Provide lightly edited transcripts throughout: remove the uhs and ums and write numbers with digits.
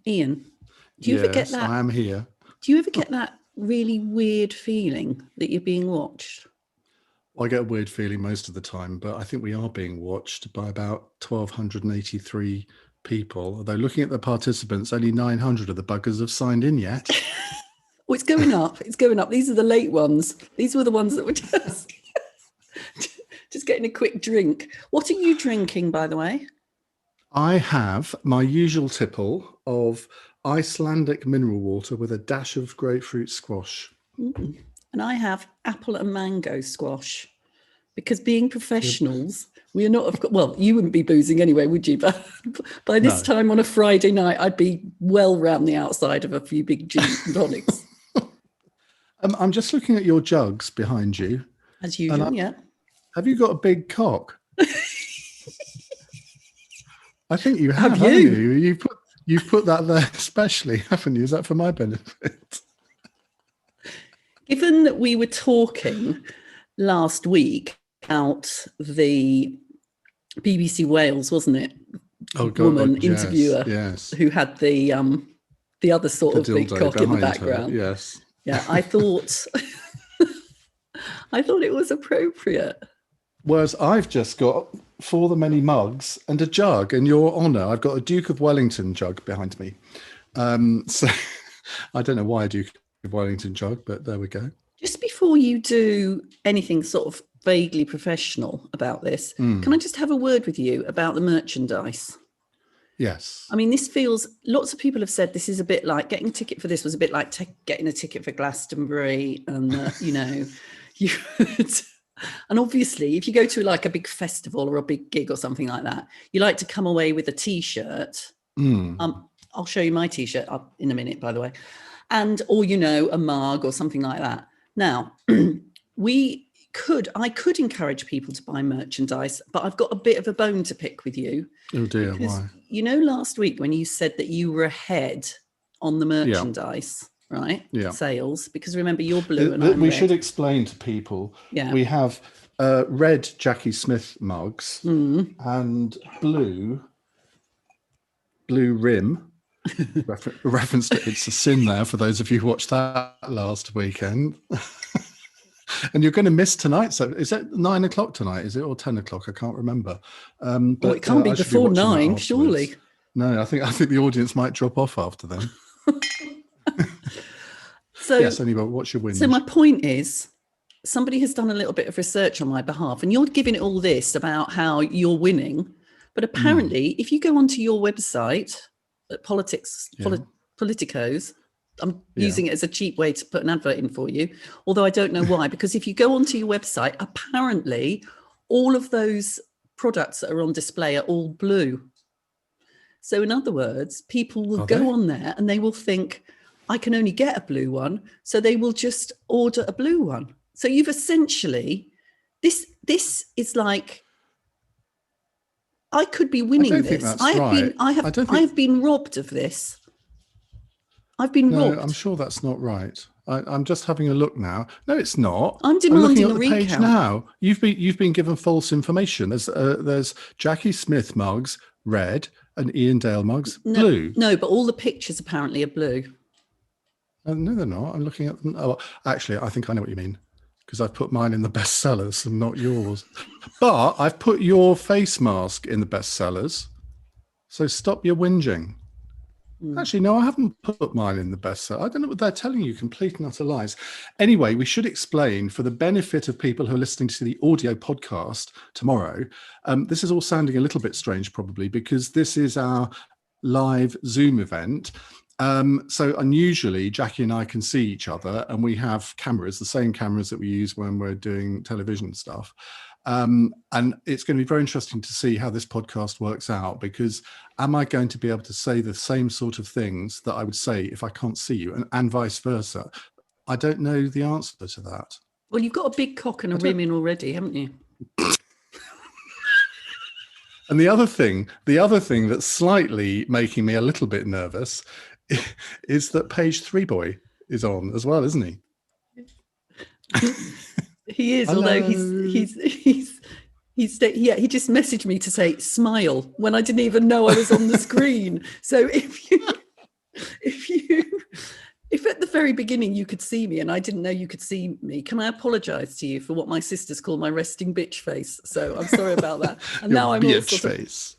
Iain, do you ever get Yes, that? I am here. Do you ever get that really weird feeling that you're being watched? I get a weird feeling most of the time, but I think we are being watched by about 1,283 people. Although looking at the participants, only 900 of the buggers have signed in yet. Oh, it's going up. It's going up. These are the late ones. These were the ones that were just getting a quick drink. What are you drinking, by the way? I have my usual tipple of Icelandic mineral water with a dash of grapefruit squash. Mm. And I have apple and mango squash, because being professionals, we are not, well, you wouldn't be boozing anyway, would you? But by this time on a Friday night, I'd be well round the outside of a few big gin and tonics. I'm just looking at your jugs behind you. As usual, yeah. Have you got a big cock? I think you have, you? Haven't you? You've put that there especially, haven't you? Is that for my benefit? Given that we were talking last week about the BBC Wales, wasn't it? Oh, God, woman interviewer, yes. Who had the other sort of big cock in the background. Her, yes. Yeah, I thought it was appropriate. Whereas I've just got, for the many mugs and a jug, in your honour, I've got a Duke of Wellington jug behind me. So I don't know why a Duke of Wellington jug, but there we go. Just before you do anything sort of vaguely professional about this, can I just have a word with you about the merchandise? Yes. I mean, this feels, lots of people have said this is a bit like, getting a ticket for this was a bit like getting a ticket for Glastonbury, and, you could, and obviously if you go to like a big festival or a big gig or something like that, you like to come away with a T-shirt. I'll show you my T-shirt in a minute, by the way. Or, a mug or something like that. Now, I could encourage people to buy merchandise, but I've got a bit of a bone to pick with you. Oh dear, why? Last week when you said that you were ahead on the merchandise, right? Yeah. Sales, because remember, you're blue and I'm red. We should explain to people. Yeah. We have red Jacqui Smith mugs and blue rim. Reference to It's a Sin there for those of you who watched that last weekend. And you're going to miss tonight. So is it 9 o'clock tonight? Is it, or 10 o'clock? I can't remember. But it can't be before 9, surely. No, I think the audience might drop off after then. So yes, anyway, what's your win? So my point is, somebody has done a little bit of research on my behalf, and you're giving it all this about how you're winning. But apparently, if you go onto your website at Politicos, I'm using it as a cheap way to put an advert in for you, although I don't know why, because if you go onto your website, apparently all of those products that are on display are all blue. So in other words, people will go on there and they will think, I can only get a blue one, so they will just order a blue one. So you've essentially, this is like, I could be winning this. I've been robbed of this. I've been robbed. I'm sure that's not right. I'm just having a look now. No, it's not. I'm demanding a recount. Page now. You've been given false information. There's Jacqui Smith mugs, red, and Iain Dale mugs, blue. No, but all the pictures apparently are blue. No, they're not. I'm looking at them. Oh, actually, I think I know what you mean, because I've put mine in the bestsellers and not yours. But I've put your face mask in the bestsellers. So stop your whinging. Actually, no, I haven't put mine in the bestseller. I don't know what they're telling you, complete and utter lies. Anyway, we should explain, for the benefit of people who are listening to the audio podcast tomorrow, this is all sounding a little bit strange probably, because this is our live Zoom event. So unusually, Jacqui and I can see each other, and we have cameras, the same cameras that we use when we're doing television stuff. And it's going to be very interesting to see how this podcast works out, because am I going to be able to say the same sort of things that I would say if I can't see you, and vice versa? I don't know the answer to that. Well, you've got a big cock and a rim in already, haven't you? And the other thing that's slightly making me a little bit nervous is that Page 3 Boy is on as well, isn't he? He is, Hello. Although he just messaged me to say smile when I didn't even know I was on the screen. So if you If at the very beginning you could see me and I didn't know you could see me, can I apologise to you for what my sisters call my resting bitch face? So I'm sorry about that. And Your now I'm all bitch face.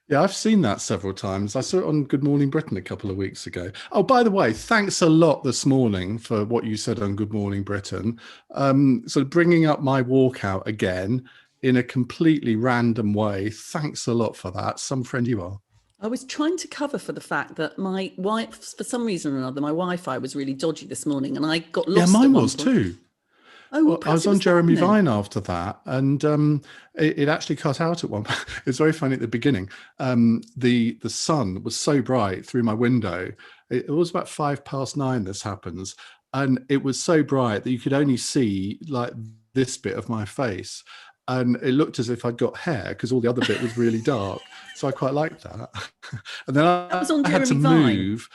Yeah, I've seen that several times. I saw it on Good Morning Britain a couple of weeks ago. Oh, by the way, thanks a lot this morning for what you said on Good Morning Britain. Sort of bringing up my walkout again in a completely random way. Thanks a lot for that. Some friend you are. I was trying to cover for the fact that my wife, for some reason or another, my Wi-Fi was really dodgy this morning and I got lost. Yeah, mine at one was point. too. Oh, well, I was on down Jeremy then. Vine after that, and it actually cut out at one point. It's very funny at the beginning. The sun was so bright through my window. It was about 9:05 this happens, and it was so bright that you could only see like this bit of my face, and it looked as if I'd got hair because all the other bit was really dark. So I quite liked that. And then That was on I had to Jeremy Vine. move.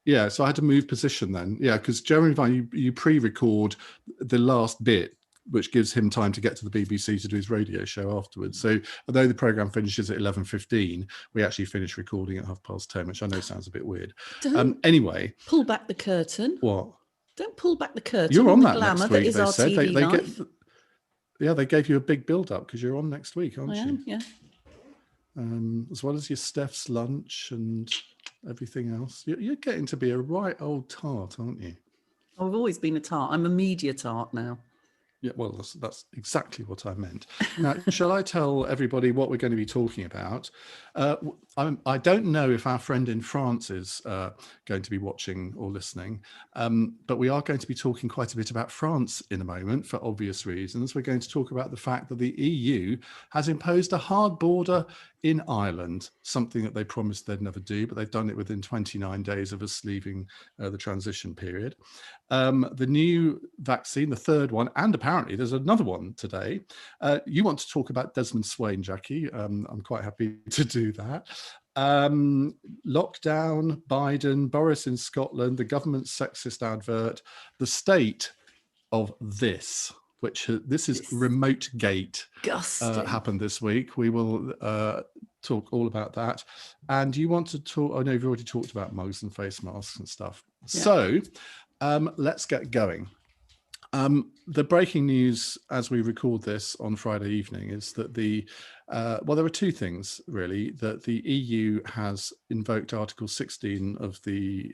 Yeah, so I had to move position then. Yeah, because Jeremy Vine, you pre-record the last bit, which gives him time to get to the BBC to do his radio show afterwards. So although the programme finishes at 11:15, we actually finish recording at 10:30, which I know sounds a bit weird. Anyway. Pull back the curtain. What? Don't pull back the curtain. You're on the that glamour next week, that is they our said. TV life. They gave you a big build-up because you're on next week, aren't you? I am, yeah. As well as your Steph's lunch and everything else. You're getting to be a right old tart, aren't you? I've always been a tart. I'm a media tart now. Yeah, well, that's exactly what I meant. Now, shall I tell everybody what we're going to be talking about? I don't know if our friend in France is going to be watching or listening, but we are going to be talking quite a bit about France in a moment for obvious reasons. We're going to talk about the fact that the EU has imposed a hard border in Ireland, something that they promised they'd never do, but they've done it within 29 days of us leaving the transition period. The new vaccine, the third one, and apparently there's another one today. You want to talk about Desmond Swayne, Jacqui. I'm quite happy to do that. Lockdown, Biden, Boris in Scotland, the government's sexist advert, the state of this, which this is Remote Gate, happened this week. We will talk all about that. And you want to talk, I know you've already talked about mugs and face masks and stuff. Yeah. So let's get going. The breaking news as we record this on Friday evening is that well, there are two things really, that the EU has invoked Article 16 of the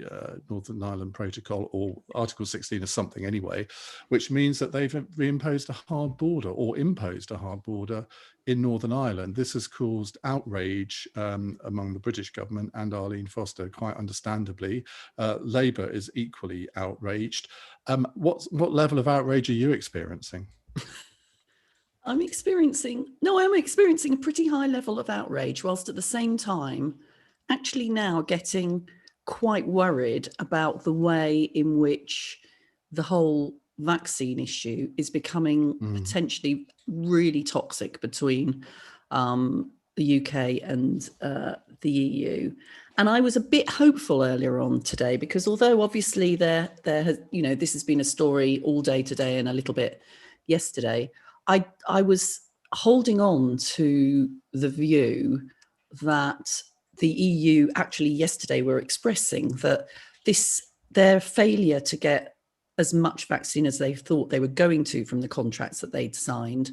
Northern Ireland Protocol, or Article 16 of something anyway, which means that they've reimposed a hard border or imposed a hard border in Northern Ireland. This has caused outrage among the British government and Arlene Foster, quite understandably. Labour is equally outraged. What level of outrage are you experiencing? I'm experiencing a pretty high level of outrage, whilst at the same time actually now getting quite worried about the way in which the whole vaccine issue is becoming potentially really toxic between the UK and the EU. And I was a bit hopeful earlier on today, because although obviously there has, this has been a story all day today and a little bit yesterday, I was holding on to the view that the EU actually yesterday were expressing that their failure to get as much vaccine as they thought they were going to from the contracts that they'd signed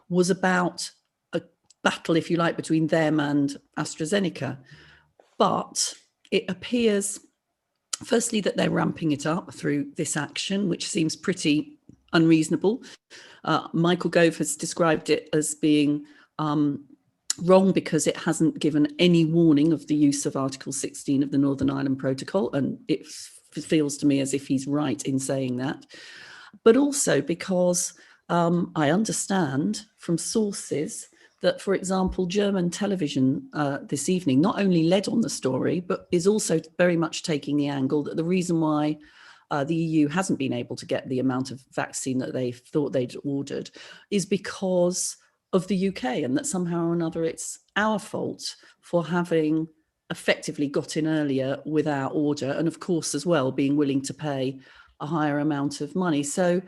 was about a battle, if you like, between them and AstraZeneca. But it appears, firstly, that they're ramping it up through this action, which seems pretty unreasonable. Michael Gove has described it as being wrong because it hasn't given any warning of the use of Article 16 of the Northern Ireland Protocol, and it feels to me as if he's right in saying that. But also because I understand from sources that, for example, German television this evening not only led on the story, but is also very much taking the angle that the reason why the EU hasn't been able to get the amount of vaccine that they thought they'd ordered is because of the UK, and that somehow or another it's our fault for having effectively got in earlier with our order, and of course as well being willing to pay a higher amount of money. So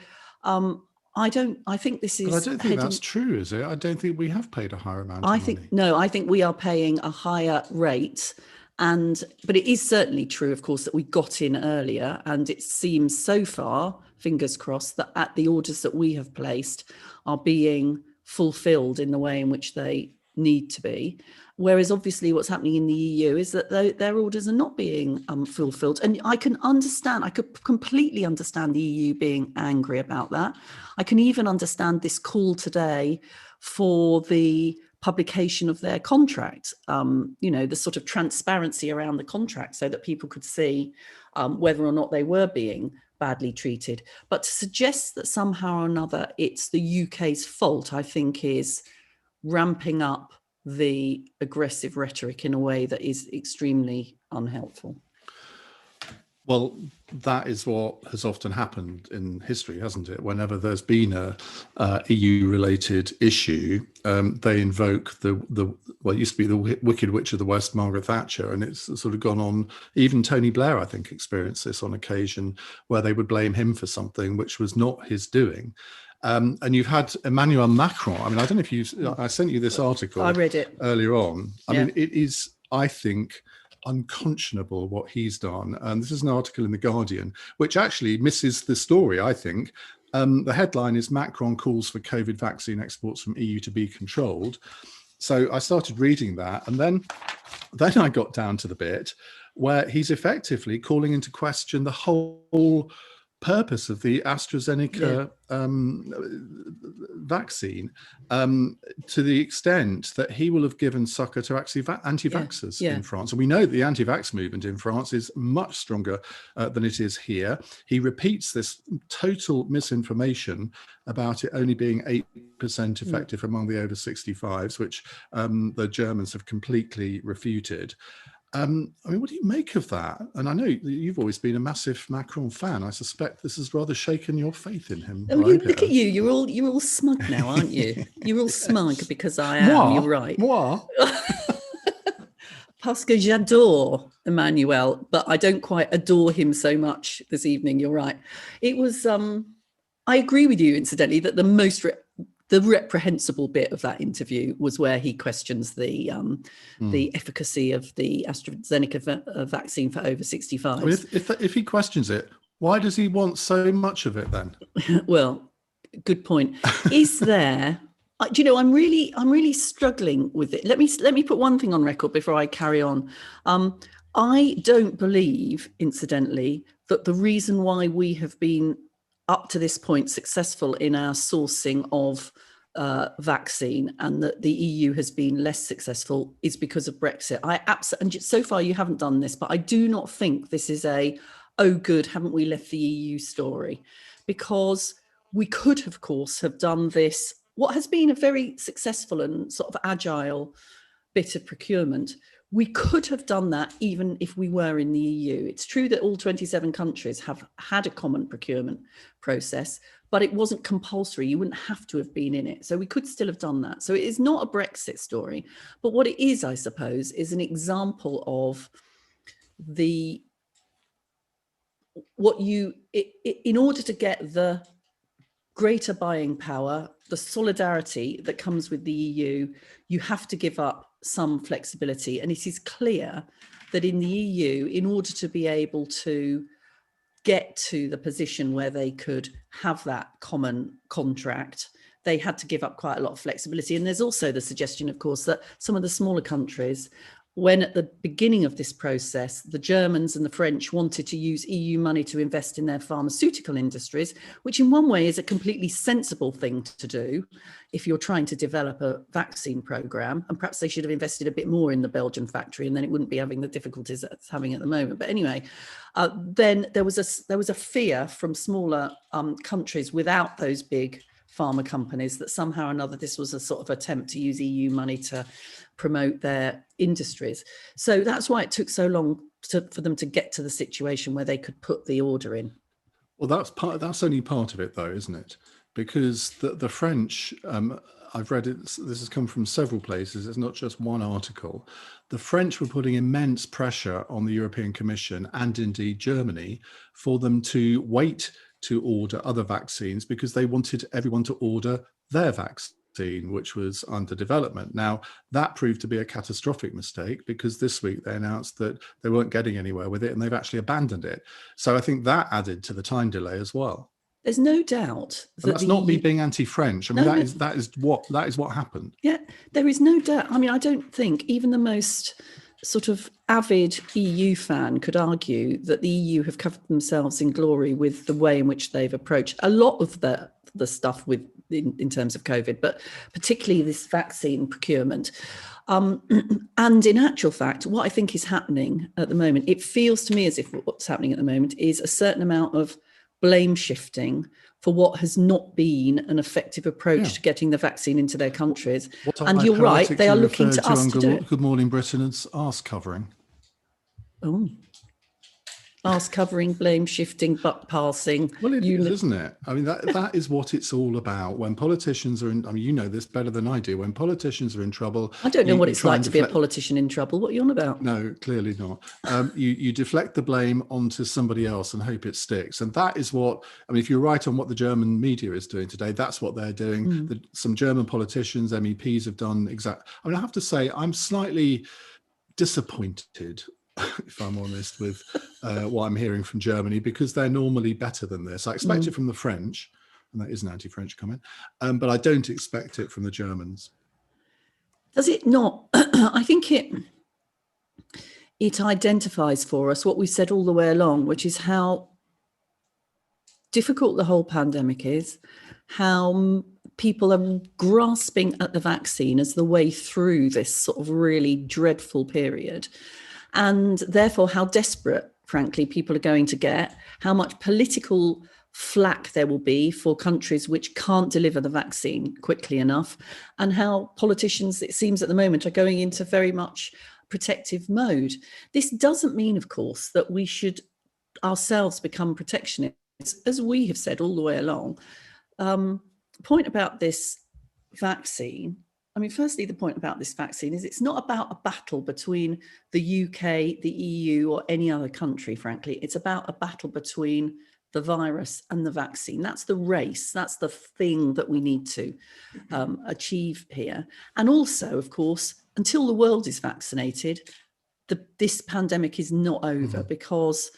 I think this is. But I don't think that's true, is it? I don't think we have paid a higher amount of money. I think we are paying a higher rate. But it is certainly true, of course, that we got in earlier, and it seems so far, fingers crossed, that the orders that we have placed are being fulfilled in the way in which they need to be. Whereas obviously what's happening in the EU is that their orders are not being fulfilled. And I could completely understand the EU being angry about that. I can even understand this call today for the publication of their contract, the sort of transparency around the contract so that people could see whether or not they were being badly treated. But to suggest that somehow or another it's the UK's fault, I think, is ramping up the aggressive rhetoric in a way that is extremely unhelpful. Well, that is what has often happened in history, hasn't it? Whenever there's been a EU-related issue, they invoke it used to be the Wicked Witch of the West, Margaret Thatcher, and it's sort of gone on. Even Tony Blair, I think, experienced this on occasion, where they would blame him for something which was not his doing. And you've had Emmanuel Macron. I mean, I don't know if I sent you this article. I read it earlier on. I mean, it is, I think, unconscionable what he's done. And this is an article in The Guardian, which actually misses the story, I think. The headline is Macron calls for COVID vaccine exports from EU to be controlled. So I started reading that, and then I got down to the bit where he's effectively calling into question the whole purpose of the AstraZeneca vaccine, to the extent that he will have given succor to actually anti-vaxxers in France. And we know the anti-vax movement in France is much stronger than it is here. He repeats this total misinformation about it only being 8% effective among the over 65s, which the Germans have completely refuted. I mean, what do you make of that? And I know you've always been a massive Macron fan. I suspect this has rather shaken your faith in him. Oh, look at you! You're all smug now, aren't you? You're all smug because I am. Moi? You're right. Moi? Parce que j'adore Emmanuel, but I don't quite adore him so much this evening. You're right. It was. I agree with you, incidentally, that the reprehensible bit of that interview was where he questions the efficacy of the AstraZeneca vaccine for over 65s. Well, if he questions it, why does he want so much of it then? Well, good point. Is there? Do you know? I'm really struggling with it. Let me put one thing on record before I carry on. I don't believe, incidentally, that the reason why we have been up to this point successful in our sourcing of vaccine and that the EU has been less successful is because of Brexit. And so far you haven't done this, but I do not think this is oh good, haven't we left the EU story? Because we could, of course, have done this, what has been a very successful and sort of agile bit of procurement. We could have done that even if we were in the EU. It's true that all 27 countries have had a common procurement process, but it wasn't compulsory. You wouldn't have to have been in it. So we could still have done that. So it is not a Brexit story. But what it is, I suppose, is an example of in order to get the greater buying power, the solidarity that comes with the EU, you have to give up some flexibility. And it is clear that in the EU, in order to be able to get to the position where they could have that common contract, they had to give up quite a lot of flexibility. And there's also the suggestion, of course, that some of the smaller countries, when at the beginning of this process, the Germans and the French wanted to use EU money to invest in their pharmaceutical industries, which in one way is a completely sensible thing to do if you're trying to develop a vaccine program. And perhaps they should have invested a bit more in the Belgian factory, and then it wouldn't be having the difficulties that it's having at the moment. But anyway, then there was a fear from smaller countries without those big pharma companies that somehow or another this was a sort of attempt to use EU money to promote their industries. So that's why it took so long for them to get to the situation where they could put the order in. Well, that's only part of it, though, isn't it? Because the French, I've read it, this has come from several places, it's not just one article. The French were putting immense pressure on the European Commission and indeed Germany for them to wait to order other vaccines because they wanted everyone to order their vaccine, which was under development. Now, that proved to be a catastrophic mistake because this week they announced that they weren't getting anywhere with it and they've actually abandoned it. So I think that added to the time delay as well. There's no doubt that and that's not me being anti-French. I mean, that is what happened. Yeah, there is no doubt. I mean, I don't think even the most sort of avid EU fan could argue that the EU have covered themselves in glory with the way in which they've approached a lot of the stuff in terms of COVID, but particularly this vaccine procurement. And in actual fact, what I think is happening at the moment, it feels to me as if what's happening at the moment is a certain amount of blame shifting for what has not been an effective approach to getting the vaccine into their countries. And you're right, they are looking to us to do it. Good Morning Britain and arse covering. Oh. Arse covering, blame shifting, butt passing. Well, it is, isn't it? I mean, that is what it's all about. When politicians are in, I mean, you know this better than I do. When politicians are in trouble, I don't know what it's like to be a politician in trouble. What are you on about? No, clearly not. You deflect the blame onto somebody else and hope it sticks. And that is what, I mean, if you're right on what the German media is doing today, that's what they're doing. Some German politicians, MEPs have done I mean, I have to say, I'm slightly disappointed, if I'm honest, with what I'm hearing from Germany, because they're normally better than this. I expect it from the French, and that is an anti-French comment, but I don't expect it from the Germans. Does it not? I think it identifies for us what we said all the way along, which is how difficult the whole pandemic is, how people are grasping at the vaccine as the way through this sort of really dreadful period. And therefore, how desperate, frankly, people are going to get, how much political flack there will be for countries which can't deliver the vaccine quickly enough, and how politicians, it seems at the moment, are going into very much protective mode. This doesn't mean, of course, that we should ourselves become protectionists, as we have said all the way along. The point about this vaccine, I mean, firstly, the point about this vaccine is it's not about a battle between the UK, the EU, or any other country, frankly. It's about a battle between the virus and the vaccine. That's the race. That's the thing that we need to achieve here. And also, of course, until the world is vaccinated, this pandemic is not over because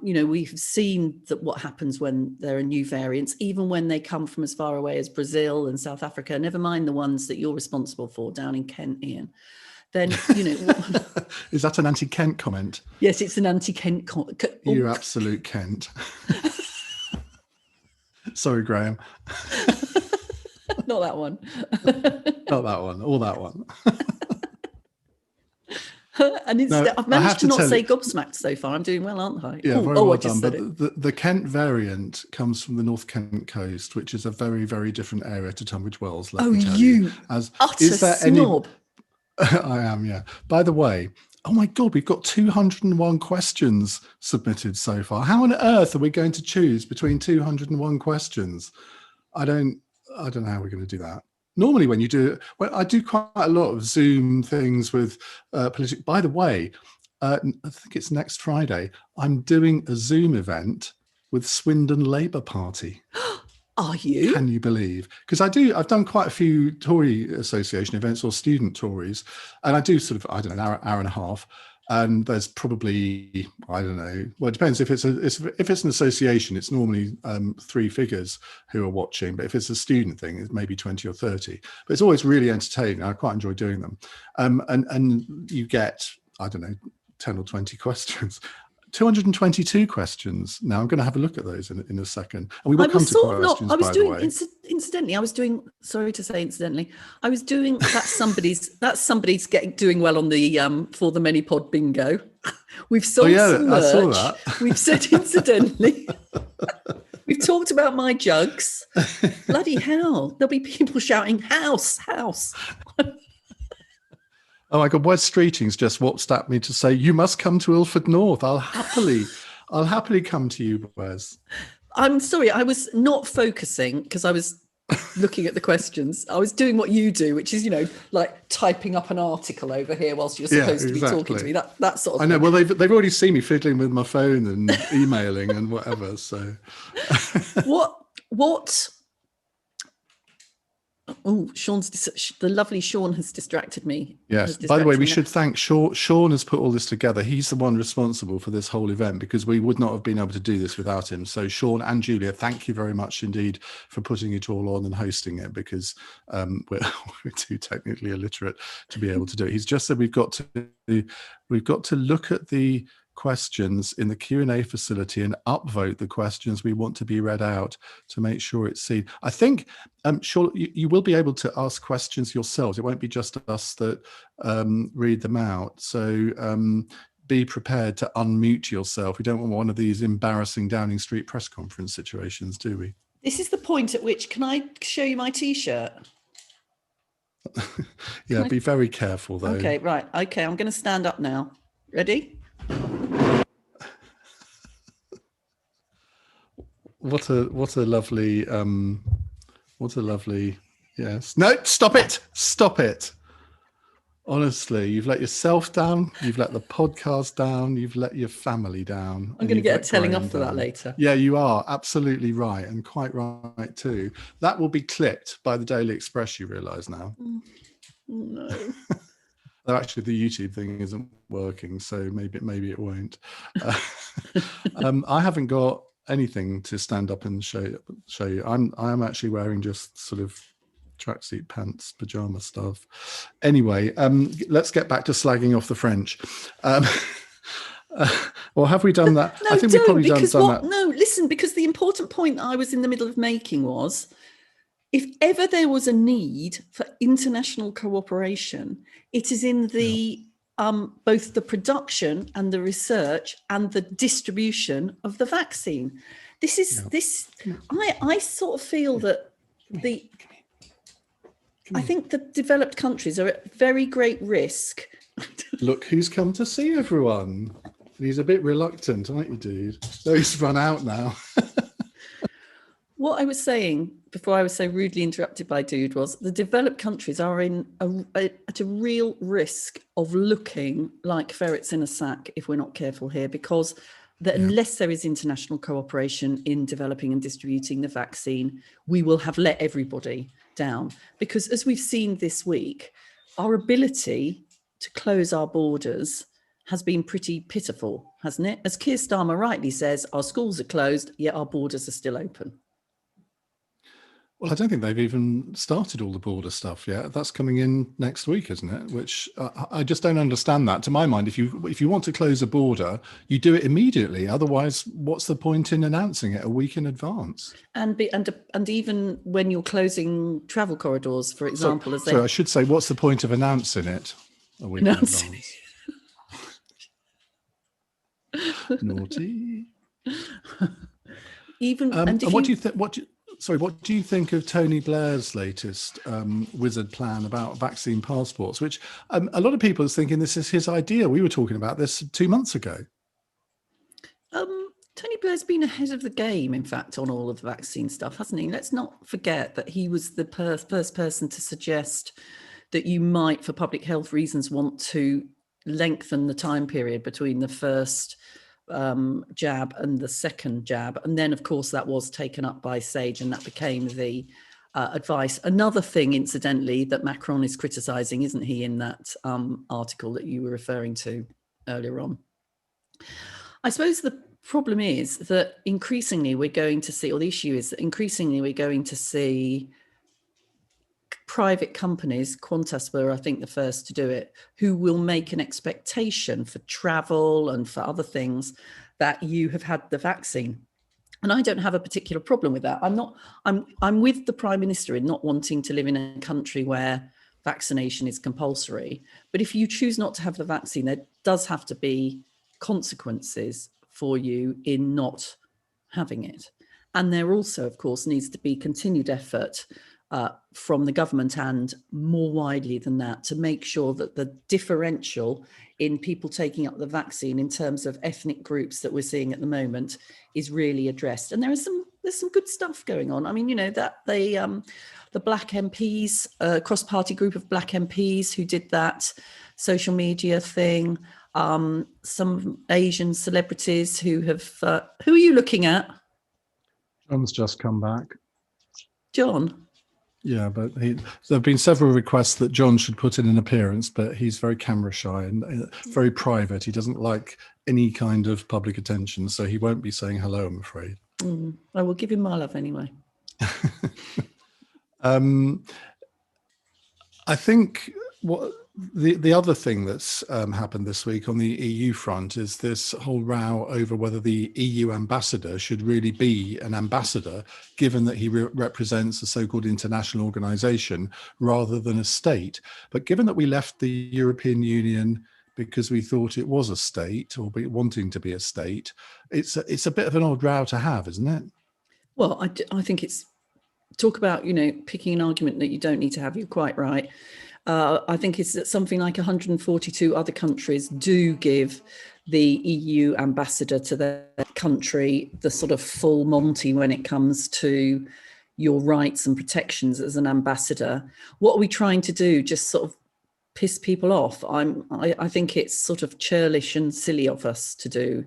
we've seen that what happens when there are new variants, even when they come from as far away as Brazil and South Africa, never mind the ones that you're responsible for down in Kent, Iain. Then, Is that an anti-Kent comment? Yes, it's an anti-Kent comment. You absolute Kent. Sorry, Graham. Not that one. Not that one, or that one. And instead, I've managed to not say gobsmacked so far. I'm doing well, aren't I? Yeah, very well done. But the Kent variant comes from the North Kent coast, which is a very, very different area to Tunbridge Wells. Let me tell you. Utter snob. I am, yeah. By the way, oh my God, we've got 201 questions submitted so far. How on earth are we going to choose between 201 questions? I don't know how we're going to do that. Normally when you do, I do quite a lot of Zoom things with politics. By the way, I think it's next Friday, I'm doing a Zoom event with Swindon Labour Party. Are you? Can you believe? Because I've done quite a few Tory Association events or student Tories, and I do sort of, I don't know, an hour and a half. And there's probably, I don't know, well, it depends. If it's an association, it's normally 3 figures who are watching. But if it's a student thing, it's maybe 20 or 30. But it's always really entertaining. I quite enjoy doing them. And you get, I don't know, 10 or 20 questions. 222 questions. Now I'm going to have a look at those in a second, and we will come to questions. Incidentally, I was doing. Sorry to say, incidentally, I was doing somebody's doing well on the for the many pod bingo. We've sold some merch. I saw that. We've said incidentally. We've talked about my jugs. Bloody hell! There'll be people shouting "House, house." Oh my God, Wes Streeting's just WhatsApped me to say, you must come to Ilford North. I'll happily come to you, Wes. I'm sorry, I was not focusing because I was looking at the questions. I was doing what you do, which is, like typing up an article over here whilst you're supposed to be talking to me. That sort of I know. thing. Well, they've already seen me fiddling with my phone and emailing and whatever. So what? Oh, the lovely Sean has distracted me. Yes. By the way, we should thank Sean. Sean has put all this together. He's the one responsible for this whole event, because we would not have been able to do this without him. So Sean and Julia, thank you very much indeed for putting it all on and hosting it, because we're too technically illiterate to be able to do it. He's just said we've got to look at the questions in the Q&A facility and upvote the questions we want to be read out to make sure it's seen. I think, Sean, you will be able to ask questions yourselves. It won't be just us that read them out. So be prepared to unmute yourself. We don't want one of these embarrassing Downing Street press conference situations, do we? This is the point at which, can I show you my T-shirt? Yeah, be very careful though. Okay, right. Okay, I'm going to stand up now. Ready? What a lovely yes. No, stop it. Honestly, you've let yourself down, you've let the podcast down, you've let your family down. I'm going to get a telling off for that later. Yeah, you are absolutely right, and quite right too. That will be clipped by the Daily Express, you realise now. No. Though actually the YouTube thing isn't working, so maybe it won't. I haven't got anything to stand up and show you. I'm actually wearing just sort of tracksuit pants, pajama stuff. Anyway, let's get back to slagging off the French. Or have we done that? No, I think we've probably done that. No, listen, because the important point I was in the middle of making was, if ever there was a need for international cooperation, it is in the both the production and the research and the distribution of the vaccine. This is this. I sort of feel that I think the developed countries are at very great risk. Look who's come to see everyone. He's a bit reluctant, aren't you, dude? No, he's run out now. What I was saying before I was so rudely interrupted by Dude was the developed countries are at a real risk of looking like ferrets in a sack if we're not careful here, because unless there is international cooperation in developing and distributing the vaccine, we will have let everybody down. Because as we've seen this week, our ability to close our borders has been pretty pitiful, hasn't it? As Keir Starmer rightly says, our schools are closed, yet our borders are still open. Well, I don't think they've even started all the border stuff yet. That's coming in next week, isn't it? Which I just don't understand that. To my mind, if you want to close a border, you do it immediately. Otherwise, what's the point in announcing it a week in advance? And even when you're closing travel corridors, for example, I should say, what's the point of announcing it a week in advance? Naughty. What do you think? What do you think of Tony Blair's latest wizard plan about vaccine passports, which a lot of people are thinking this is his idea? We were talking about this 2 months ago. Tony Blair's been ahead of the game, in fact, on all of the vaccine stuff, hasn't he? Let's not forget that he was the first person to suggest that you might, for public health reasons, want to lengthen the time period between the first jab and the second jab. And then, of course, that was taken up by SAGE and that became the advice. Another thing, incidentally, that Macron is criticising, isn't he, in that article that you were referring to earlier on? I suppose the problem is that increasingly we're going to see, or the issue is that increasingly we're going to see private companies, Qantas were, I think, the first to do it, who will make an expectation for travel and for other things that you have had the vaccine. And I don't have a particular problem with that. I'm with the Prime Minister in not wanting to live in a country where vaccination is compulsory. But if you choose not to have the vaccine, there does have to be consequences for you in not having it. And there also, of course, needs to be continued effort from the government and more widely than that to make sure that the differential in people taking up the vaccine in terms of ethnic groups that we're seeing at the moment is really addressed. And there's there's some good stuff going on. I mean, you know, that the Black MPs, cross-party group of Black MPs who did that social media thing, some Asian celebrities who have, who are you looking at? John's just come back. John? Yeah, but there have been several requests that John should put in an appearance, but he's very camera shy and very private. He doesn't like any kind of public attention, so he won't be saying hello, I'm afraid. I will give him my love anyway. I think what the other thing that's happened this week on the EU front is this whole row over whether the EU ambassador should really be an ambassador, given that he represents a so-called international organization rather than a state. But given that we left the European Union because we thought it was a state, or wanting to be a state, it's a bit of an odd row to have, isn't it? Well, I think it's, talk about, you know, picking an argument that you don't need to have. You're quite right. I think it's that something like 142 other countries do give the EU ambassador to their country the sort of full Monty when it comes to your rights and protections as an ambassador. What are we trying to do? Just sort of piss people off? I think it's sort of churlish and silly of us to do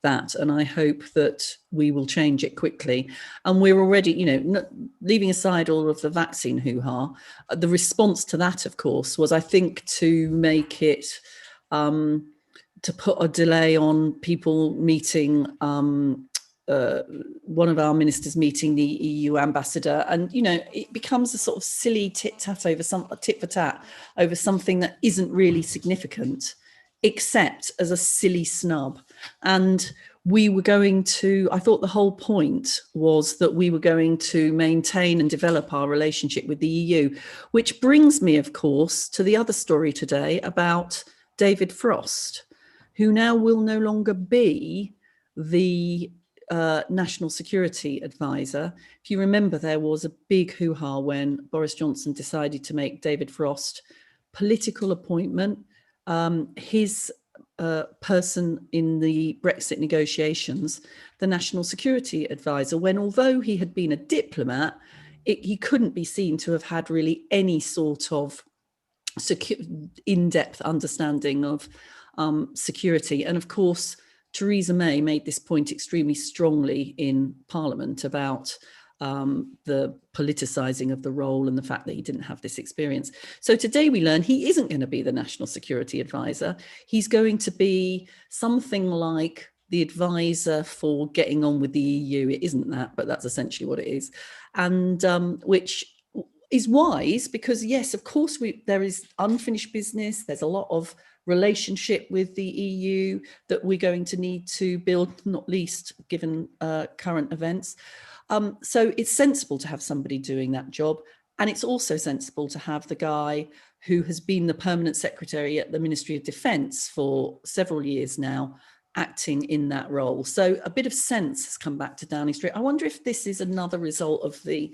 that, and I hope that we will change it quickly. And we're already, you know, leaving aside all of the vaccine hoo-ha, the response to that, of course, was, I think, to make it to put a delay on people meeting one of our ministers meeting the EU ambassador, and you know, it becomes a sort of silly tit for tat over something that isn't really significant, except as a silly snub. And we were going to, I thought the whole point was that we were going to maintain and develop our relationship with the EU, which brings me, of course, to the other story today about David Frost, who now will no longer be the National Security Advisor. If you remember, there was a big hoo-ha when Boris Johnson decided to make David Frost political appointment. His person in the Brexit negotiations, the National Security Advisor, when although he had been a diplomat, he couldn't be seen to have had really any sort of in-depth understanding of security. And of course, Theresa May made this point extremely strongly in Parliament about the politicising of the role and the fact that he didn't have this experience. So today we learn he isn't going to be the National Security Advisor. He's going to be something like the advisor for getting on with the EU. It isn't that, but that's essentially what it is. And which is wise because, yes, of course, there is unfinished business. There's a lot of relationship with the EU that we're going to need to build, not least given current events. So it's sensible to have somebody doing that job. And it's also sensible to have the guy who has been the permanent secretary at the Ministry of Defence for several years now, acting in that role. So a bit of sense has come back to Downing Street. I wonder if this is another result of the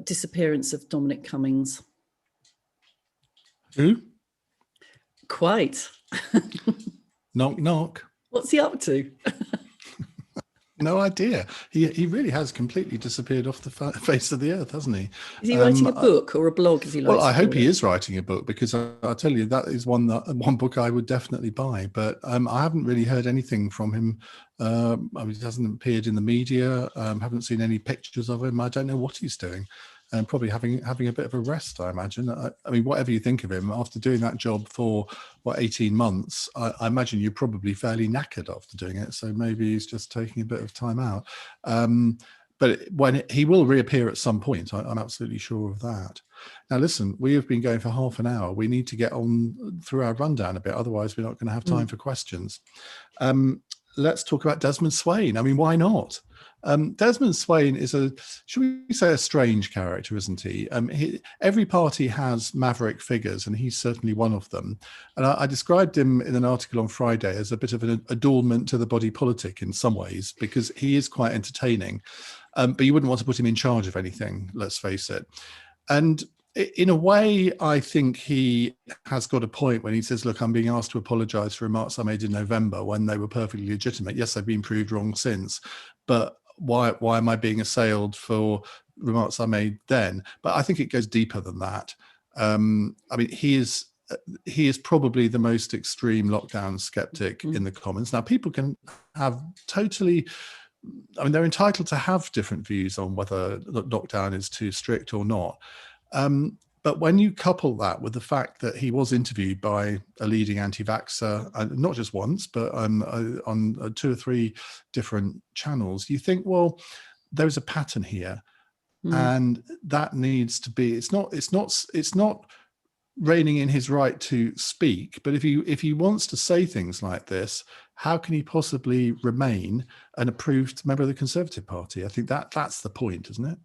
disappearance of Dominic Cummings. Who? Quite. Knock, knock. What's he up to? No idea. He really has completely disappeared off the face of the earth, hasn't he? Is he writing a book or a blog? As he likes well, I hope it? he is writing a book because I'll tell you that is one book I would definitely buy. But I haven't really heard anything from him. I mean, he hasn't appeared in the media. Haven't seen any pictures of him. I don't know what he's doing. And probably having a bit of a rest, I imagine. I mean, whatever you think of him, after doing that job for, 18 months, I imagine you're probably fairly knackered after doing it. So maybe he's just taking a bit of time out. But when he will reappear at some point, I'm absolutely sure of that. Now, listen, we have been going for half an hour. We need to get on through our rundown a bit. Otherwise, we're not going to have time for questions. Let's talk about Desmond Swayne. I mean, why not? Desmond Swayne is should we say, a strange character, isn't he? Every party has maverick figures, and he's certainly one of them. And I described him in an article on Friday as a bit of an adornment to the body politic in some ways, because he is quite entertaining. But you wouldn't want to put him in charge of anything, let's face it. And in a way, I think he has got a point when he says, look, I'm being asked to apologise for remarks I made in November when they were perfectly legitimate. Yes, they've been proved wrong since, but why am I being assailed for remarks I made then? But I think it goes deeper than that. I mean, he is probably the most extreme lockdown skeptic in the Commons. Now, people can have totally, I mean, they're entitled to have different views on whether the lockdown is too strict or not. But when you couple that with the fact that he was interviewed by a leading anti-vaxxer, not just once, but on 2 or 3 different channels, you think, well, there's a pattern here, and that needs to be. It's not reigning in his right to speak, but if he wants to say things like this, how can he possibly remain an approved member of the Conservative Party? I think that's the point, isn't it?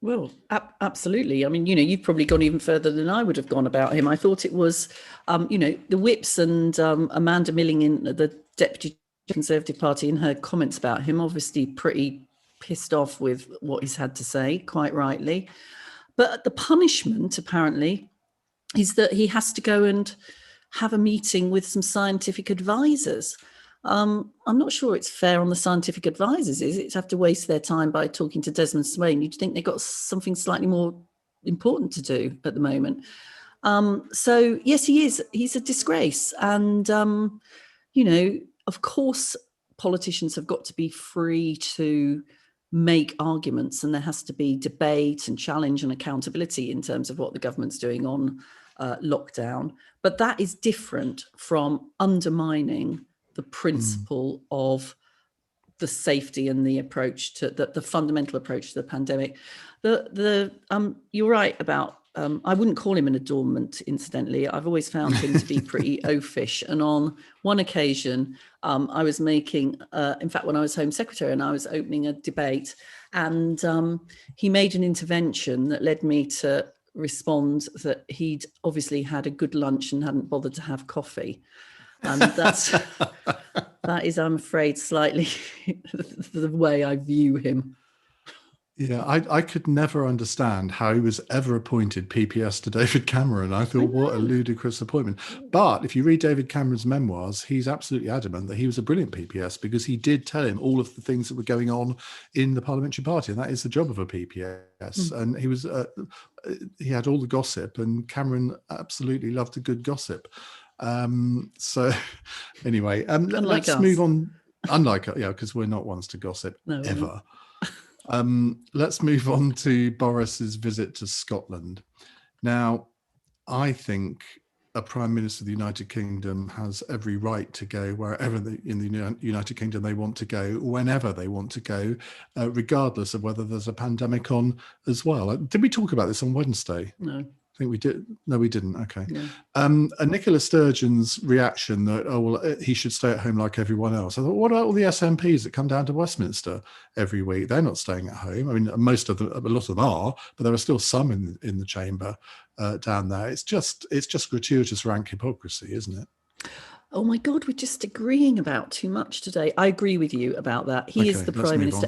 Well, absolutely. I mean, you've probably gone even further than I would have gone about him. I thought it was, the whips and Amanda Milling, in the Deputy Conservative Party, in her comments about him, obviously pretty pissed off with what he's had to say, quite rightly. But the punishment, apparently, is that he has to go and have a meeting with some scientific advisors. I'm not sure it's fair on the scientific advisors, is it, to have to waste their time by talking to Desmond Swayne? You'd think they've got something slightly more important to do at the moment. So, yes, he is. He's a disgrace. And, of course, politicians have got to be free to make arguments, and there has to be debate and challenge and accountability in terms of what the government's doing on lockdown. But that is different from undermining the principle of the safety and the approach to the fundamental approach to the pandemic. You're right about, I wouldn't call him an adornment, incidentally. I've always found him to be pretty oafish. And on one occasion, I was making, in fact, when I was Home Secretary and I was opening a debate, and he made an intervention that led me to respond that he'd obviously had a good lunch and hadn't bothered to have coffee. And that is, I'm afraid, slightly the way I view him. Yeah, I could never understand how he was ever appointed PPS to David Cameron. I thought, what a ludicrous appointment. But if you read David Cameron's memoirs, he's absolutely adamant that he was a brilliant PPS, because he did tell him all of the things that were going on in the parliamentary party, and that is the job of a PPS. And he had all the gossip, and Cameron absolutely loved a good gossip. So anyway, let's move on. Unlike, because we're not ones to gossip ever. Let's move on to Boris's visit to Scotland. Now, I think a Prime Minister of the United Kingdom has every right to go wherever in the United Kingdom they want to go, whenever they want to go, regardless of whether there's a pandemic on as well. Did we talk about this on Wednesday? No. I think we did. No, we didn't. Okay. Yeah. And Nicola Sturgeon's reaction that, he should stay at home like everyone else. I thought, what about all the SMPs that come down to Westminster every week? They're not staying at home. I mean, a lot of them are, but there are still some in the chamber down there. It's just gratuitous rank hypocrisy, isn't it? Oh my God, we're just agreeing about too much today. I agree with you about that. He is the Prime Minister.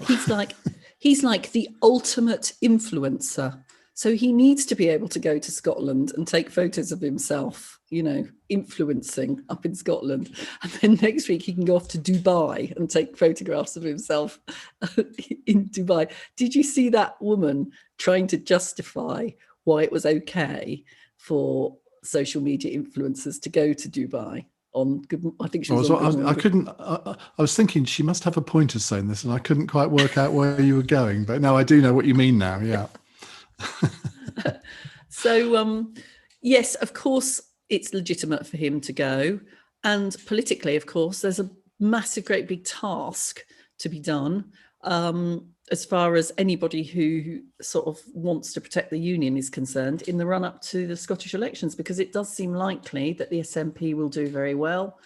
He's like the ultimate influencer. So he needs to be able to go to Scotland and take photos of himself, influencing up in Scotland. And then next week he can go off to Dubai and take photographs of himself in Dubai. Did you see that woman trying to justify why it was okay for social media influencers to go to Dubai? I think she was. I was thinking she must have a point of saying this, and I couldn't quite work out where you were going. But now I do know what you mean now. Yeah. So, yes, of course, it's legitimate for him to go. And politically, of course, there's a massive, great big task to be done as far as anybody who sort of wants to protect the union is concerned in the run up to the Scottish elections, because it does seem likely that the SNP will do very well.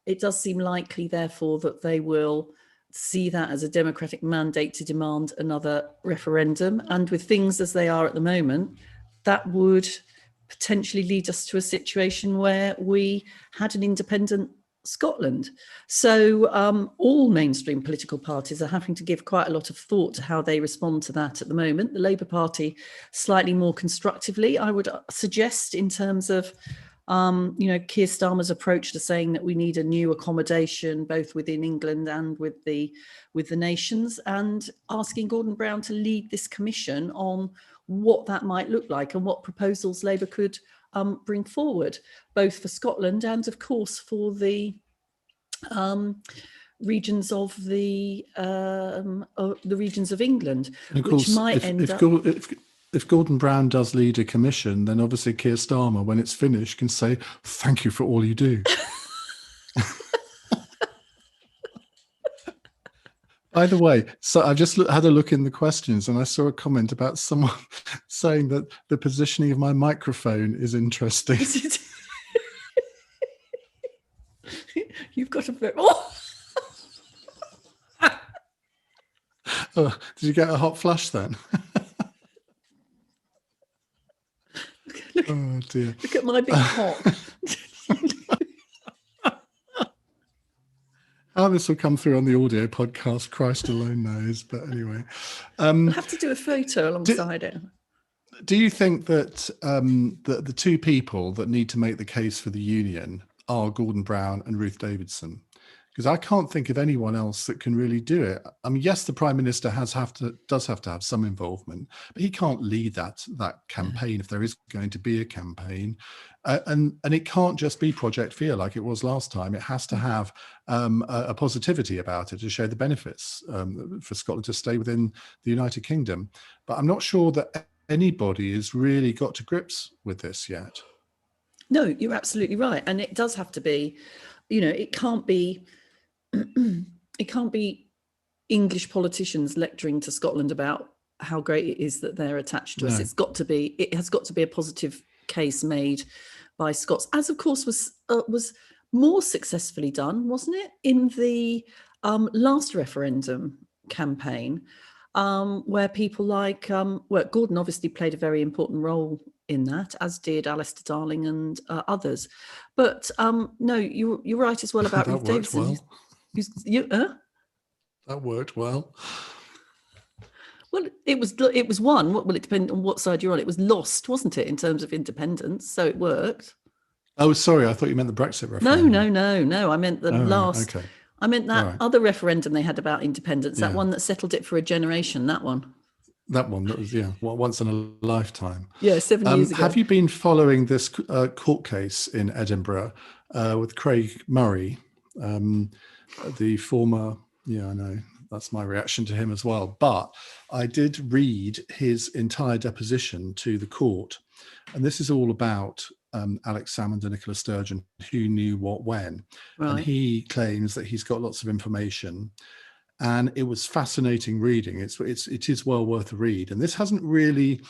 It does seem likely, therefore, that they will see that as a democratic mandate to demand another referendum. And with things as they are at the moment, that would potentially lead us to a situation where we had an independent Scotland. So all mainstream political parties are having to give quite a lot of thought to how they respond to that at the moment. The Labour Party slightly more constructively, I would suggest, in terms of Keir Starmer's approach to saying that we need a new accommodation both within England and with the nations, and asking Gordon Brown to lead this commission on what that might look like and what proposals Labour could bring forward, both for Scotland and, of course, for the regions of the regions of England, and of which course, might end up. If Gordon Brown does lead a commission, then obviously Keir Starmer, when it's finished, can say, "Thank you for all you do." By the way, so I just had a look in the questions and I saw a comment about someone saying that the positioning of my microphone is interesting. You've got a very... Oh, did you get a hot flush then? Oh dear. Look at my big cock. How this will come through on the audio podcast, Christ alone knows. But anyway. We'll have to do a photo alongside it. Do you think that the two people that need to make the case for the union are Gordon Brown and Ruth Davidson? Because I can't think of anyone else that can really do it. I mean, yes, the Prime Minister does have to have some involvement, but he can't lead that campaign if there is going to be a campaign. And it can't just be Project Fear like it was last time. It has to have a positivity about it to show the benefits for Scotland to stay within the United Kingdom. But I'm not sure that anybody has really got to grips with this yet. No, you're absolutely right. And it does have to be, it can't be English politicians lecturing to Scotland about how great it is that they're attached to us. It has got to be a positive case made by Scots, as of course was more successfully done, wasn't it, in the last referendum campaign, where people like Gordon obviously played a very important role in that, as did Alistair Darling and others. But no, you're right as well about Ruth Davidson. Well. That worked well. Well, it was won. Well, it depends on what side you're on. It was lost, wasn't it, in terms of independence? So it worked. Oh, sorry. I thought you meant the Brexit referendum. No. I meant the last. Okay. I meant that other referendum they had about independence. That one that settled it for a generation. That one. That was once in a lifetime. Yeah, 7 years ago. Have you been following this court case in Edinburgh with Craig Murray, the former? Yeah, I know. That's my reaction to him as well. But I did read his entire deposition to the court. And this is all about Alex Salmond and Nicola Sturgeon, who knew what when. Right. And he claims that he's got lots of information. And it was fascinating reading. It is well worth a read. And this hasn't really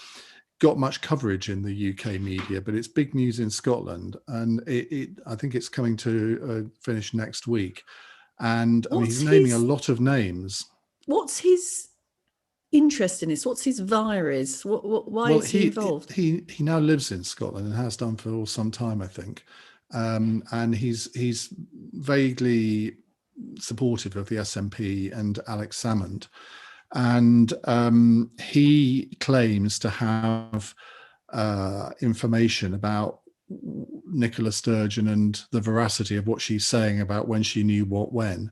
got much coverage in the UK media, but it's big news in Scotland. And I think it's coming to finish next week. And I mean, he's naming a lot of names. What's his interest in this? What's his virus? Why is he involved? He now lives in Scotland and has done for some time, I think. And he's vaguely supportive of the SNP and Alex Salmond. And he claims to have information about Nicola Sturgeon and the veracity of what she's saying about when she knew what when.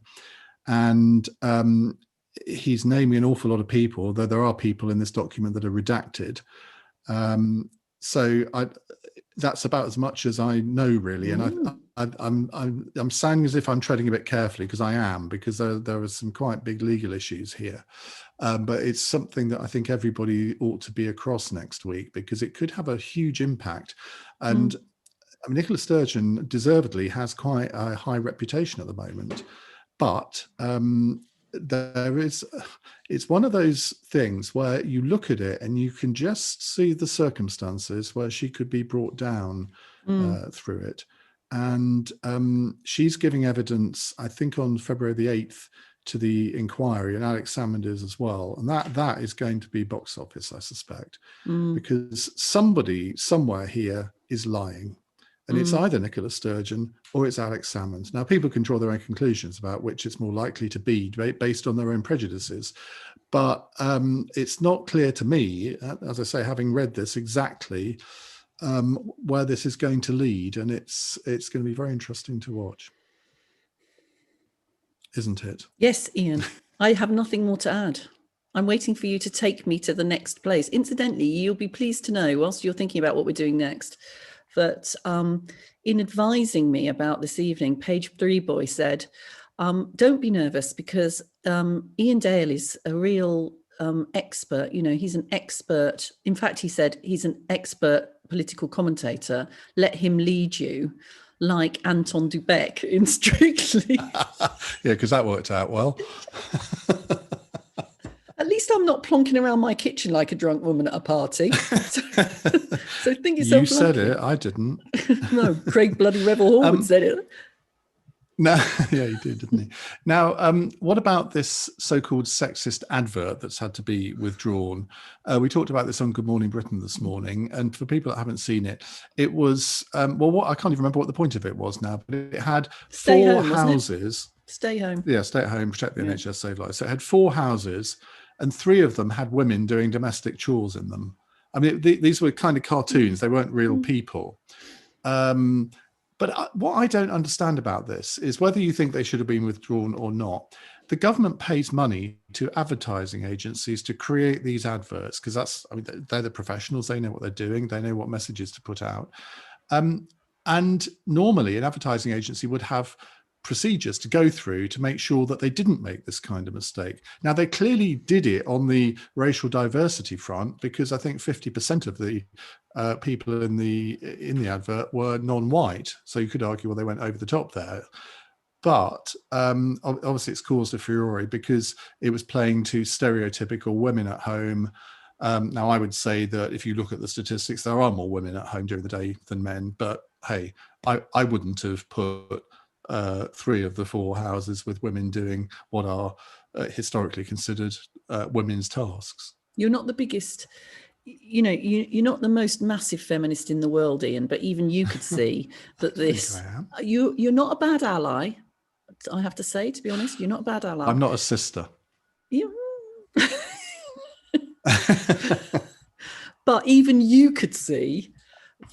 And he's naming an awful lot of people, though there are people in this document that are redacted. So that's about as much as I know, really. And I'm sounding as if I'm treading a bit carefully, because I am, because there are some quite big legal issues here. But it's something that I think everybody ought to be across next week, because it could have a huge impact. And I mean, Nicola Sturgeon deservedly has quite a high reputation at the moment. But it's one of those things where you look at it and you can just see the circumstances where she could be brought down through it. And she's giving evidence, I think, on February the 8th to the inquiry, and Alex Salmond is as well. And that is going to be box office, I suspect, because somebody somewhere here is lying. And it's either Nicola Sturgeon or it's Alex Salmond. Now, people can draw their own conclusions about which it's more likely to be based on their own prejudices. But it's not clear to me, as I say, having read this exactly where this is going to lead, and it's going to be very interesting to watch, isn't it? Yes, Iain. I have nothing more to add. I'm waiting for you to take me to the next place. Incidentally, you'll be pleased to know, whilst you're thinking about what we're doing next, that in advising me about this evening, Page 3 Boy said, don't be nervous, because Iain Dale is a real expert. You know, he's an expert. In fact, he said he's an expert political commentator. Let him lead you, like Anton Dubek in Strictly. Yeah, because that worked out well. At least I'm not plonking around my kitchen like a drunk woman at a party. So think yourself You said lucky. it, I didn't. No, Craig bloody Rebel Horwood said it. No, yeah, he did, didn't he? Now, what about this so-called sexist advert that's had to be withdrawn? We talked about this on Good Morning Britain this morning, and for people that haven't seen it, it was I can't even remember what the point of it was now, but it had Stay four home, wasn't it? houses. Stay home. Yeah, stay at home, protect the NHS, save lives. So it had 4 houses, and 3 of them had women doing domestic chores in them. I mean, these were kind of cartoons; they weren't real people. But what I don't understand about this is whether you think they should have been withdrawn or not. The government pays money to advertising agencies to create these adverts, because they're the professionals. They know what they're doing. They know what messages to put out. And normally an advertising agency would have procedures to go through to make sure that they didn't make this kind of mistake. Now, they clearly did it on the racial diversity front, because I think 50% of the people in the advert were non-white. So you could argue, well, they went over the top there. But obviously it's caused a furore because it was playing to stereotypical women at home. Now, I would say that if you look at the statistics, there are more women at home during the day than men. But hey, I wouldn't have put 3 of the 4 houses with women doing what are historically considered women's tasks. You're not the biggest, you're not the most massive feminist in the world, Iain, but even you could see that this, you're not a bad ally. I have to say, to be honest, you're not a bad ally. I'm not a sister. But even you could see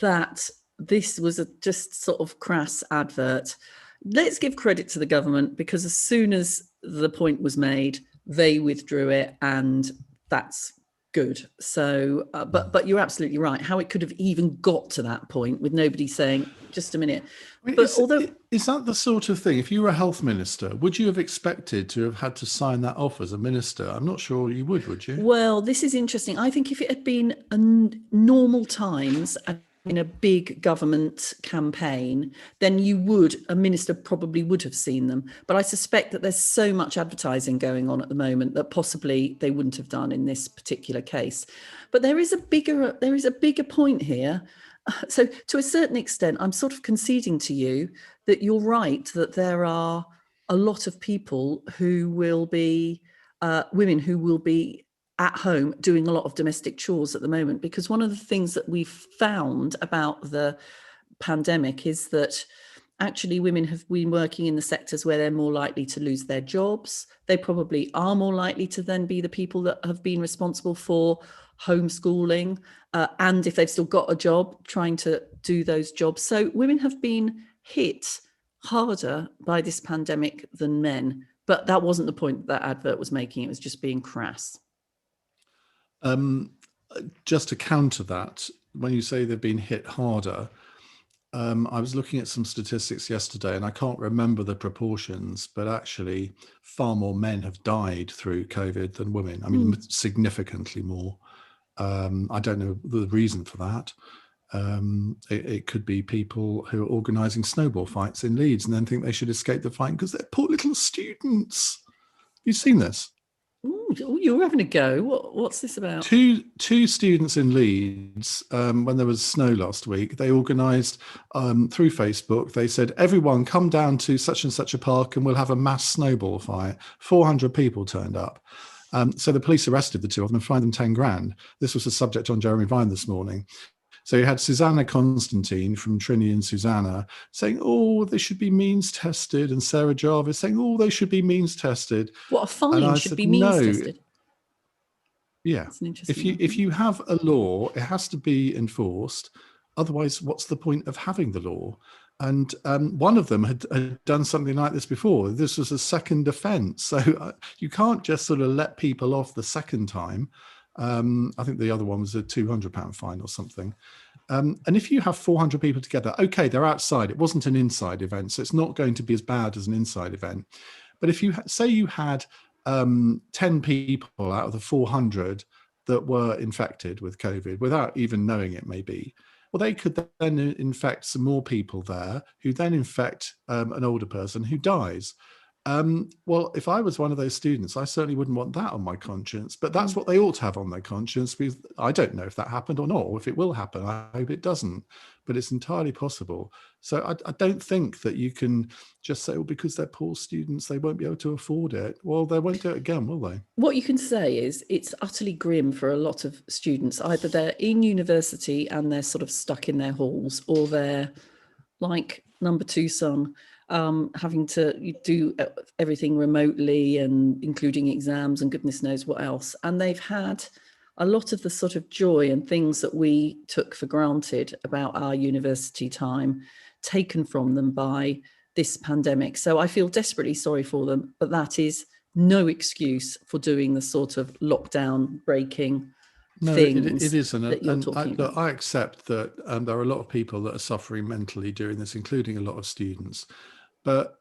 that this was a just sort of crass advert. Let's give credit to the government, because as soon as the point was made, they withdrew it, and that's good. So, but you're absolutely right. How it could have even got to that point with nobody saying, just a minute. I mean, but is that the sort of thing, if you were a health minister, would you have expected to have had to sign that off as a minister? I'm not sure you would you? Well, this is interesting. I think if it had been normal times in a big government campaign, then a minister probably would have seen them. But I suspect that there's so much advertising going on at the moment that possibly they wouldn't have done in this particular case. But there is a bigger point here. So to a certain extent, I'm sort of conceding to you that you're right, that there are a lot of people who will be women who will be at home doing a lot of domestic chores at the moment, because one of the things that we've found about the pandemic is that actually women have been working in the sectors where they're more likely to lose their jobs. They probably are more likely to then be the people that have been responsible for homeschooling, and if they've still got a job, trying to do those jobs. So women have been hit harder by this pandemic than men. But that wasn't the point that advert was making. It was just being crass. Just to counter that, when you say they've been hit harder, I was looking at some statistics yesterday, and I can't remember the proportions, but actually far more men have died through COVID than women. I mean, significantly more. I don't know the reason for that. It could be people who are organising snowball fights in Leeds and then think they should escape the fight because they're poor little students. Have you seen this? Ooh, you're having a go. What's this about? Two students in Leeds, when there was snow last week, they organised through Facebook. They said, everyone come down to such and such a park and we'll have a mass snowball fight. 400 people turned up. So the police arrested the 2 of them and fined them 10 grand. This was the subject on Jeremy Vine this morning. So you had Susanna Constantine from Trinny and Susanna saying, oh, they should be means tested. And Sarah Jarvis saying, oh, they should be means tested. What, a fine should be means tested? Yeah. If you have a law, it has to be enforced. Otherwise, what's the point of having the law? And one of them had done something like this before. This was a second offence. So you can't just sort of let people off the second time. I think the other one was a £200 fine or something. And if you have 400 people together, okay, they're outside. It wasn't an inside event, so it's not going to be as bad as an inside event. But if you say you had 10 people out of the 400 that were infected with COVID without even knowing it, maybe, well, they could then infect some more people there, who then infect an older person who dies. Well, if I was one of those students, I certainly wouldn't want that on my conscience, but that's what they ought to have on their conscience, because I don't know if that happened or not, or if it will happen. I hope it doesn't, but it's entirely possible. So I don't think that you can just say, well, because they're poor students, they won't be able to afford it. Well, they won't do it again, will they? What you can say is it's utterly grim for a lot of students. Either they're in university and they're sort of stuck in their halls, or they're like number two son, having to do everything remotely, and including exams and goodness knows what else. And they've had a lot of the sort of joy and things that we took for granted about our university time taken from them by this pandemic. So I feel desperately sorry for them, but that is no excuse for doing the sort of lockdown breaking things. It isn't. That you're talking about. I accept that there are a lot of people that are suffering mentally during this, including a lot of students. But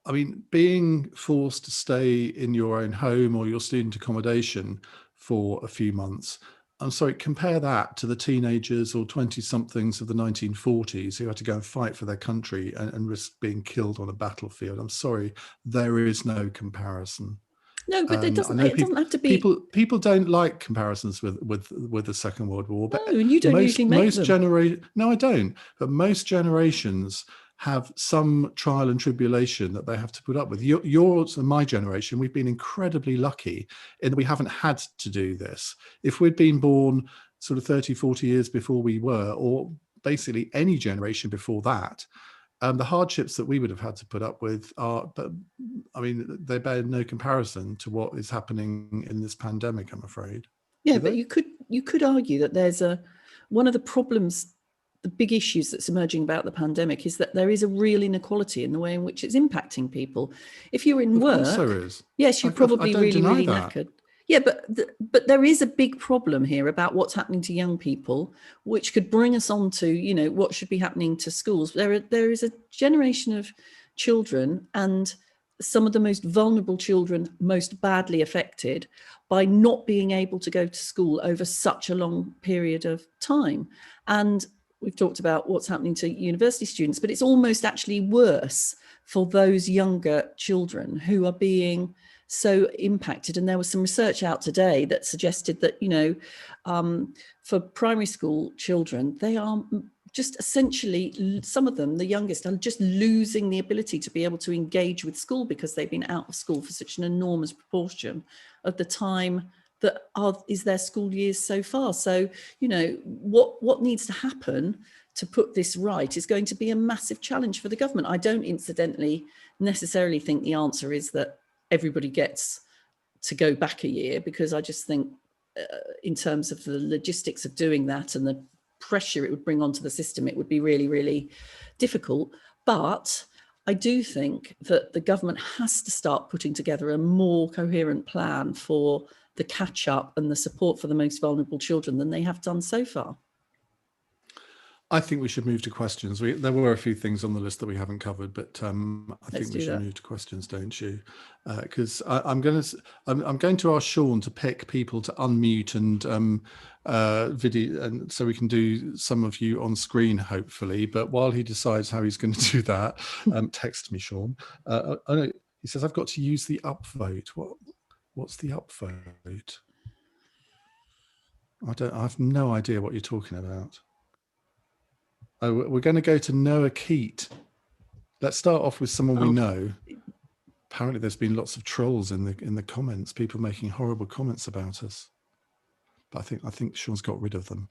I mean, being forced to stay in your own home or your student accommodation for a few months, I'm sorry, compare that to the teenagers or 20-somethings of the 1940s who had to go and fight for their country and risk being killed on a battlefield. I'm sorry, there is no comparison. No, but it doesn't have to be. People don't like comparisons with the Second World War. But no, and you don't usually make them. No, I don't. But most generations have some trial and tribulation that they have to put up with. Yours and my generation, we've been incredibly lucky in that we haven't had to do this. If we'd been born sort of 30, 40 years before we were, or basically any generation before that, the hardships that we would have had to put up with they bear no comparison to what is happening in this pandemic, I'm afraid. Yeah, but you could argue that there's one of the problems, the big issues that's emerging about the pandemic is that there is a real inequality in the way in which it's impacting people. If you're in work, of course there is. Yes, you're probably really knackered. Yeah, but there is a big problem here about what's happening to young people, which could bring us on to, what should be happening to schools. There is a generation of children, and some of the most vulnerable children most badly affected by not being able to go to school over such a long period of time. And we've talked about what's happening to university students, but it's almost actually worse for those younger children who are being so impacted. And there was some research out today that suggested that, for primary school children, they are just essentially, some of them, the youngest, are just losing the ability to be able to engage with school because they've been out of school for such an enormous proportion of the time that is their school years so far. So, what needs to happen to put this right is going to be a massive challenge for the government. I don't incidentally necessarily think the answer is that everybody gets to go back a year, because I just think in terms of the logistics of doing that and the pressure it would bring onto the system, it would be really, really difficult. But I do think that the government has to start putting together a more coherent plan for the catch up and the support for the most vulnerable children than they have done so far. I think we should move to questions. There were a few things on the list that we haven't covered, but I think we should move to questions, don't you? Because I'm going to ask Sean to pick people to unmute and video, and so we can do some of you on screen, hopefully. But while he decides how he's going to do that, text me, Sean. He says I've got to use the upvote. What's the upvote? I have no idea what you're talking about. Oh, we're going to go to Noah Keat. Let's start off with someone we know. Apparently there's been lots of trolls in the comments, people making horrible comments about us. But I think Sean's got rid of them.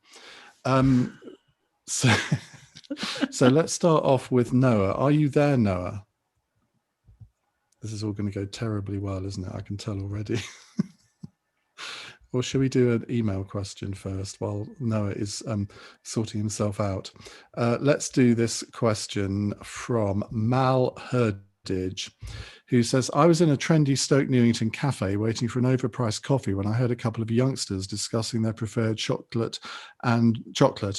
So let's start off with Noah. Are you there, Noah? This is all going to go terribly well, isn't it? I can tell already. Or should we do an email question first while Noah is sorting himself out? Let's do this question from Mal Herdage, who says, I was in a trendy Stoke Newington cafe waiting for an overpriced coffee when I heard a couple of youngsters discussing their preferred chocolate and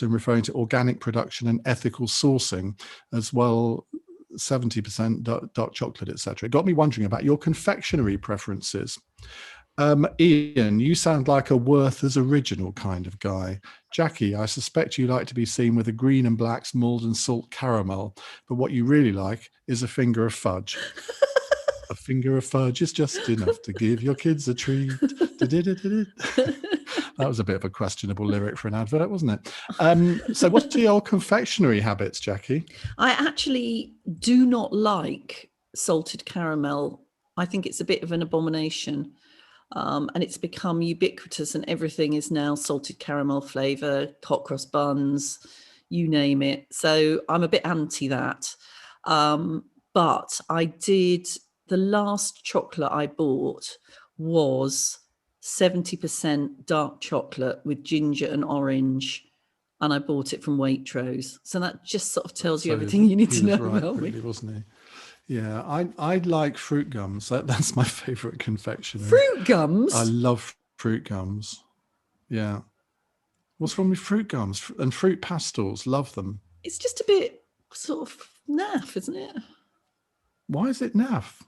referring to organic production and ethical sourcing as well, 70% dark chocolate, etc. It got me wondering about your confectionery preferences. Iain, you sound like a Werther's original kind of guy. Jacqui, I suspect you like to be seen with a green and black's mulled and salt caramel, but what you really like is a finger of fudge. A finger of fudge is just enough to give your kids a treat. That was a bit of a questionable lyric for an advert, wasn't it? So what are your confectionery habits, Jacqui? I actually do not like salted caramel. I think it's a bit of an abomination. And it's become ubiquitous, and everything is now salted caramel flavour, hot cross buns, you name it. So I'm a bit anti that. But the last chocolate I bought was 70% dark chocolate with ginger and orange, and I bought it from Waitrose. So that just sort of tells you everything you need to know about me. Really, wasn't he? Yeah, I like fruit gums. That's my favourite confectionery. Fruit gums? I love fruit gums. Yeah. What's wrong with fruit gums? And fruit pastels, love them. It's just a bit sort of naff, isn't it? Why is it naff?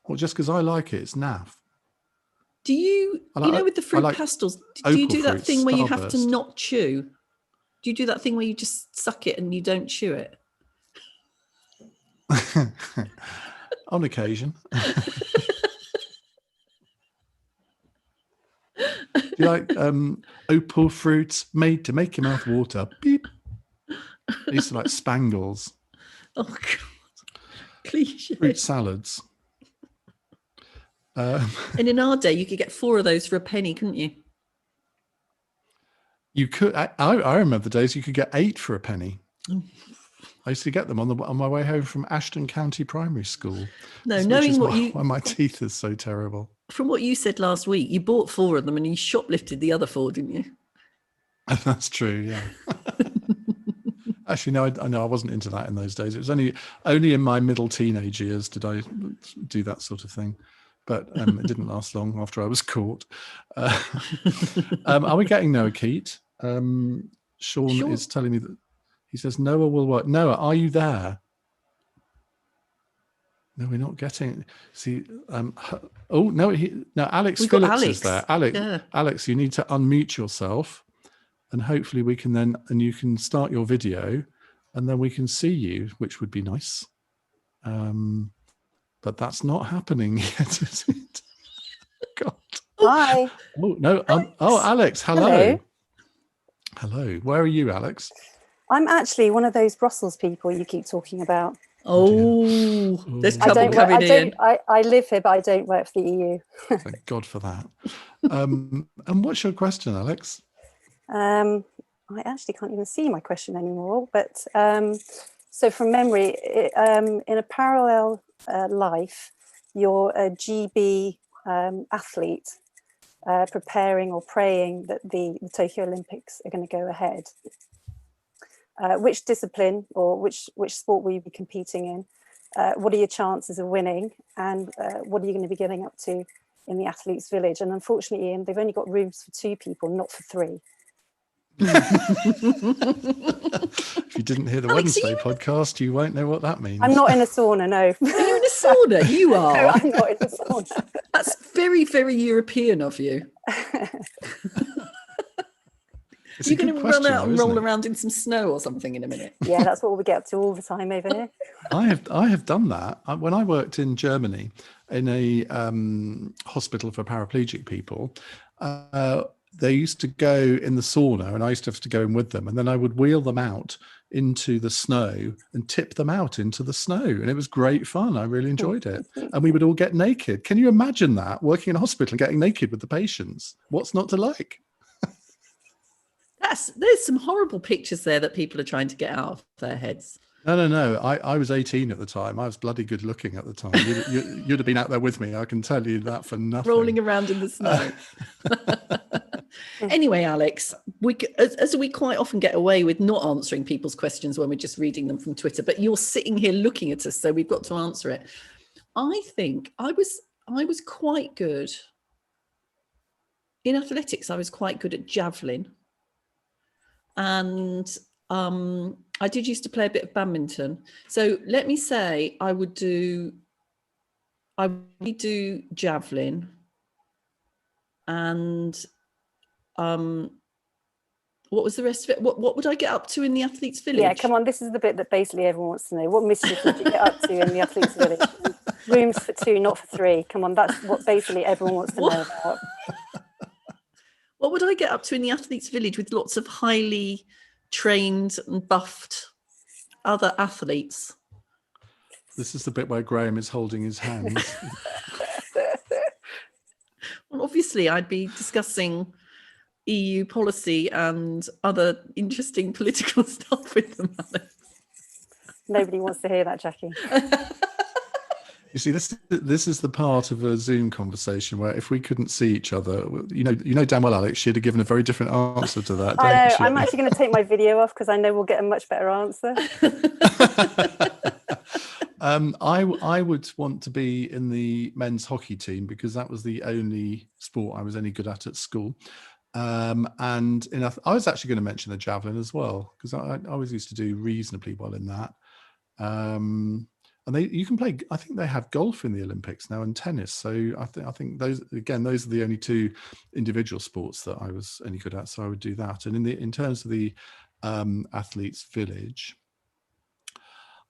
Well, just because I like it, it's naff. Do you, with the fruit pastels, do you do that thing where you have to not chew? Do you do that thing where you just suck it and you don't chew it? On occasion. Do you like opal fruits made to make your mouth water? Beep. I used to like spangles. Oh God, cliche. Fruit salads. And in our day, you could get 4 of those for a penny, couldn't you? You could. I remember the days you could get 8 for a penny. Oh. I used to get them on my way home from Ashton County Primary School. No, knowing why my teeth is so terrible. From what you said last week, you bought 4 of them and you shoplifted the other 4, didn't you? That's true, yeah. Actually, no, I know I wasn't into that in those days. It was only in my middle teenage years did I do that sort of thing. But it didn't last long after I was caught. Are we getting Noah Keat? Sean is telling me that he says Noah will work. Noah, are you there? No, we're not getting. See, Alex Phillips is there. Alex, you need to unmute yourself, and hopefully we can and you can start your video, and then we can see you, which would be nice. But that's not happening yet, is it? God. Hi. Oh no. Alex. Hello. Hello. Where are you, Alex? I'm actually one of those Brussels people you keep talking about. Oh, there's trouble coming in. I live here, but I don't work for the EU. Thank God for that. And what's your question, Alex? I actually can't even see my question anymore. But so from memory, in a parallel life, you're a GB athlete preparing or praying that the Tokyo Olympics are going to go ahead. Which discipline or which sport will you be competing in? What are your chances of winning? And what are you going to be getting up to in the athletes' village? And unfortunately, Iain, they've only got rooms for 2 people, not for 3. If you didn't hear the Wednesday podcast, you won't know what that means. I'm not in a sauna, no. Are you in a sauna? You are. No, I'm not in a sauna. That's very, very European of you. You're going to run out and roll around in some snow or something in a minute. Yeah, that's what we get up to all the time over here. I have done that. When I worked in Germany in a hospital for paraplegic people, they used to go in the sauna and I used to have to go in with them. And then I would wheel them out into the snow and tip them out into the snow. And it was great fun. I really enjoyed it. And we would all get naked. Can you imagine that? Working in a hospital and getting naked with the patients? What's not to like? There's some horrible pictures there that people are trying to get out of their heads. No. I was 18 at the time. I was bloody good looking at the time. You'd have been out there with me. I can tell you that for nothing. Rolling around in the snow. Anyway, Alex, as we quite often get away with not answering people's questions when we're just reading them from Twitter, but you're sitting here looking at us, so we've got to answer it. I think I was quite good in athletics. I was quite good at javelin, and I did used to play a bit of badminton. So let me say I would do javelin, and what was the rest of it? What would I get up to in the athletes' village? Yeah, come on, this is the bit that basically everyone wants to know. What mischief would you get up to in the athletes' village? Rooms for 2, not for 3. Come on, that's what basically everyone wants to know about. What would I get up to in the athletes' village with lots of highly trained and buffed other athletes? This is the bit where Graham is holding his hands. Well, obviously, I'd be discussing EU policy and other interesting political stuff with them, Alex. Nobody wants to hear that, Jacqui. You see, this is the part of a Zoom conversation where if we couldn't see each other, you know damn well, Alex, she'd have given a very different answer to that. I know. I'm actually going to take my video off because I know we'll get a much better answer. I would want to be in the men's hockey team because that was the only sport I was any good at school. And I was actually going to mention the javelin as well because I always used to do reasonably well in that. And you can play. I think they have golf in the Olympics now and tennis. So I think those are the only 2 individual sports that I was any good at. So I would do that. And in terms of the athletes' village,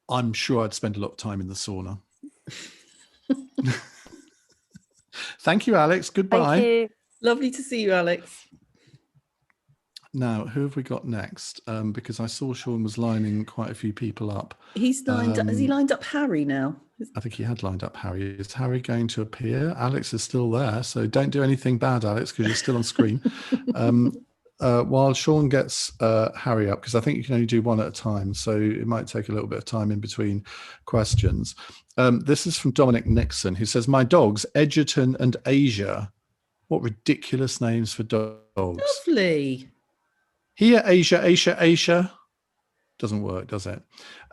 I'm sure I'd spend a lot of time in the sauna. Thank you, Alex. Goodbye. Thank you. Lovely to see you, Alex. Now, who have we got next? Because I saw Sean was lining quite a few people up. He's lined up. Has he lined up Harry now? I think he had lined up Harry. Is Harry going to appear? Alex is still there, so don't do anything bad, Alex, because you're still on screen. While Sean gets Harry up, because I think you can only do one at a time, so it might take a little bit of time in between questions. This is from Dominic Nixon, who says, "My dogs, Edgerton and Asia." What ridiculous names for dogs. Lovely. Here, Asia. Doesn't work, does it?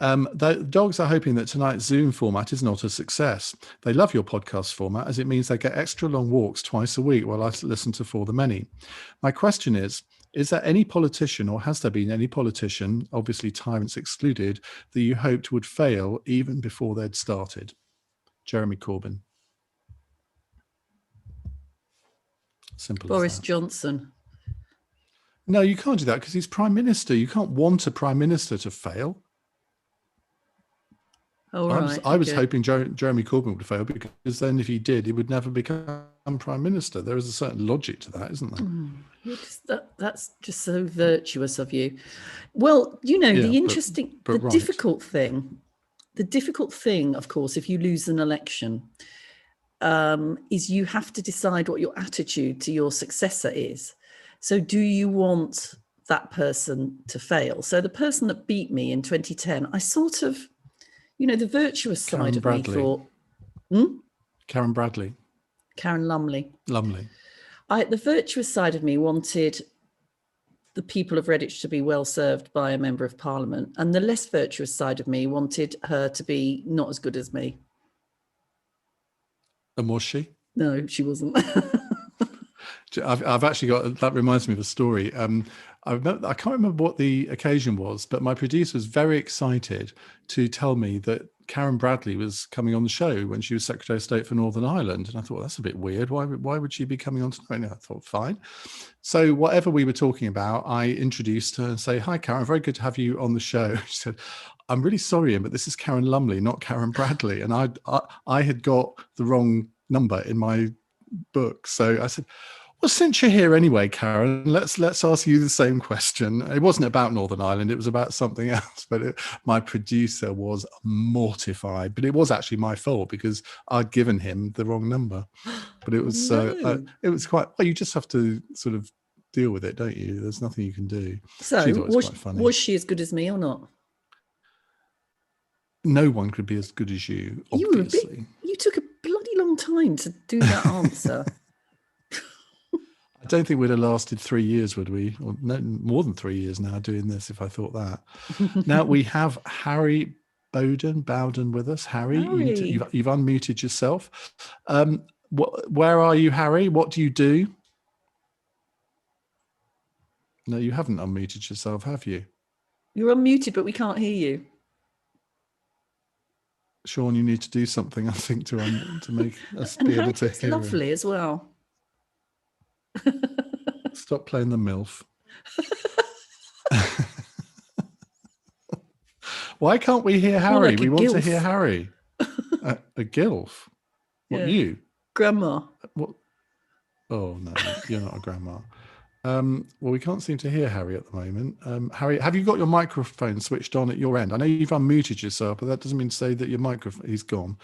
The dogs are hoping that tonight's Zoom format is not a success. They love your podcast format as it means they get extra long walks twice a week while I listen to For the Many. My question is there any politician, or has there been any politician, obviously tyrants excluded, that you hoped would fail even before they'd started? Jeremy Corbyn. Simple Boris as that. Johnson. No, you can't do that because he's prime minister. You can't want a prime minister to fail. Oh, right. I was hoping Jeremy Corbyn would fail because then if he did, he would never become prime minister. There is a certain logic to that, isn't there? That's just so virtuous of you. Well, the difficult thing, of course, if you lose an election, is you have to decide what your attitude to your successor is. So do you want that person to fail? So the person that beat me in 2010, I sort of, the virtuous side of me thought... Karen Bradley. Karen Lumley. The virtuous side of me wanted the people of Redditch to be well served by a member of Parliament, and the less virtuous side of me wanted her to be not as good as me. And was she? No, she wasn't. I've actually got, that reminds me of a story. I can't remember what the occasion was, but my producer was very excited to tell me that Karen Bradley was coming on the show when she was Secretary of State for Northern Ireland. And I thought, that's a bit weird. Why would she be coming on tonight? And I thought, fine. So whatever we were talking about, I introduced her and say, "Hi, Karen, very good to have you on the show." She said, "I'm really sorry, Ian, but this is Karen Lumley, not Karen Bradley." And I had got the wrong number in my book. So I said, "Well, since you're here anyway, Karen, let's ask you the same question." It wasn't about Northern Ireland; it was about something else. But my producer was mortified. But it was actually my fault because I'd given him the wrong number. But it was it was quite. Well, you just have to sort of deal with it, don't you? There's nothing you can do. So was she as good as me or not? No one could be as good as you. Obviously, you took a bloody long time to do that answer. don't think we'd have lasted 3 years, would we? Or no, more than 3 years now doing this, if I thought that. Now we have Harry Bowden with us. Harry, you've unmuted yourself. Where are you, Harry? What do you do? No, you haven't unmuted yourself, have you? You're unmuted, but we can't hear you. Sean, you need to do something, I think, to make us be able to hear lovely him. as well. Stop playing the MILF. Why can't we hear Harry? Like we want gilf. to hear Harry. A gilf? What, Yeah. you? Grandma. What? Oh, no, you're not a grandma. Well, we can't seem to hear Harry at the moment. Harry, have you got your microphone switched on at your end? I know you've unmuted yourself, but that doesn't mean to say that your microphone is gone.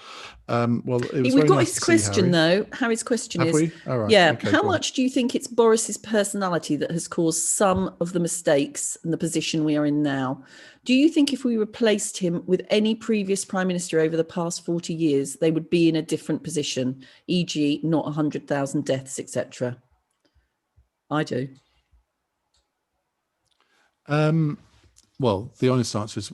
Well, it was We've got nice his question, Harry. though. Harry's question Have is, we? All right. yeah, Okay, how much do you think it's Boris's personality that has caused some of the mistakes and the position we are in now? Do you think if we replaced him with any previous prime minister over the past 40 years, they would be in a different position, e.g. not 100,000 deaths, etc.? I do. Well, the honest answer is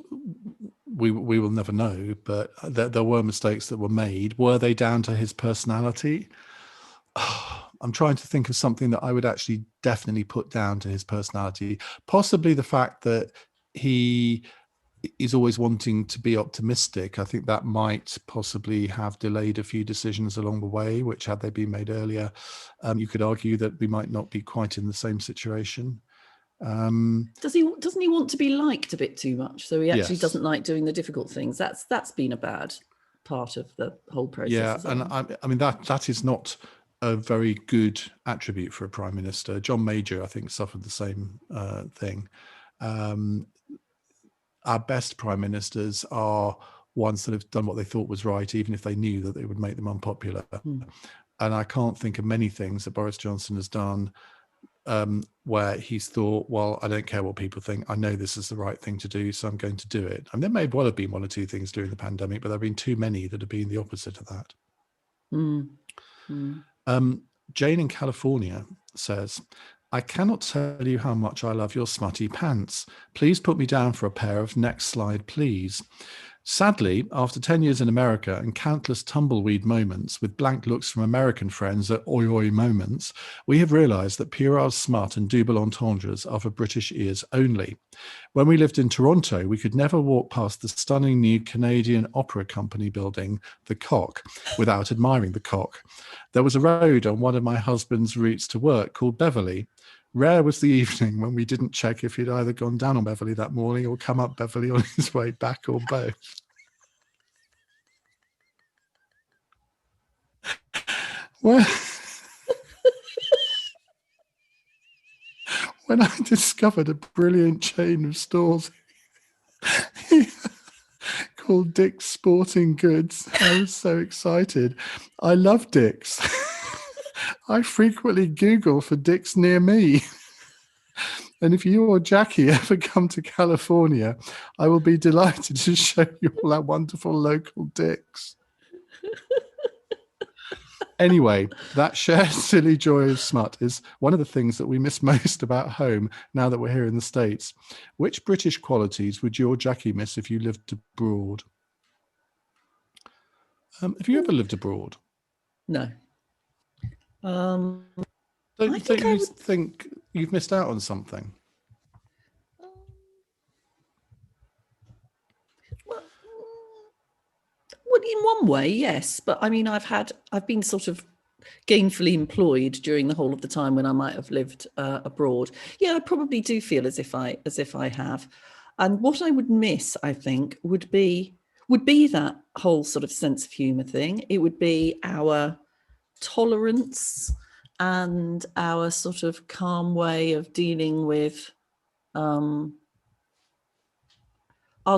we will never know, but there were mistakes that were made. Were they down to his personality? I'm trying to think of something that I would actually definitely put down to his personality. Possibly the fact that he is always wanting to be optimistic. I think that might possibly have delayed a few decisions along the way, which had they been made earlier, you could argue that we might not be quite in the same situation. Doesn't he want to be liked a bit too much? So he actually doesn't like doing the difficult things. That's been a bad part of the whole process. Yeah, and I mean that is not a very good attribute for a prime minister. John Major, I think, suffered the same thing. Our best prime ministers are ones that have done what they thought was right, even if they knew that it would make them unpopular. And I can't think of many things that Boris Johnson has done where he's thought, well, I don't care what people think. I know this is the right thing to do, so I'm going to do it. And there may well have been one or two things during the pandemic, but there have been too many that have been the opposite of that. Jane in California says, I cannot tell you how much I love your smutty pants. Please put me down for a pair of next slide, please. Sadly, after 10 years in America and countless tumbleweed moments with blank looks from American friends at oi oi moments, we have realised that puerile smut and double entendres are for British ears only. When we lived in Toronto, we could never walk past the stunning new Canadian Opera Company building, the Cock, without admiring the Cock. There was a road on one of my husband's routes to work called Beverley. Rare was the evening when we didn't check if he'd either gone down on Beverley that morning or come up Beverley on his way back, or both. Well, when I discovered a brilliant chain of stores called Dick's Sporting Goods, I was so excited. I love Dick's. I frequently Google for Dick's near me. And if you or Jacqui ever come to California, I will be delighted to show you all our wonderful local Dick's. Anyway, that shared silly joy of smut is one of the things that we miss most about home now that we're here in the States. Which British qualities would you or Jacqui miss if you lived abroad? Have you ever lived abroad? No. Don't you think you've missed out on something? Well, in one way, yes. But I mean, I've been sort of gainfully employed during the whole of the time when I might have lived abroad. Yeah, I probably do feel as if I have. And what I would miss, I think, would be that whole sort of sense of humour thing. It would be our tolerance and our sort of calm way of dealing with our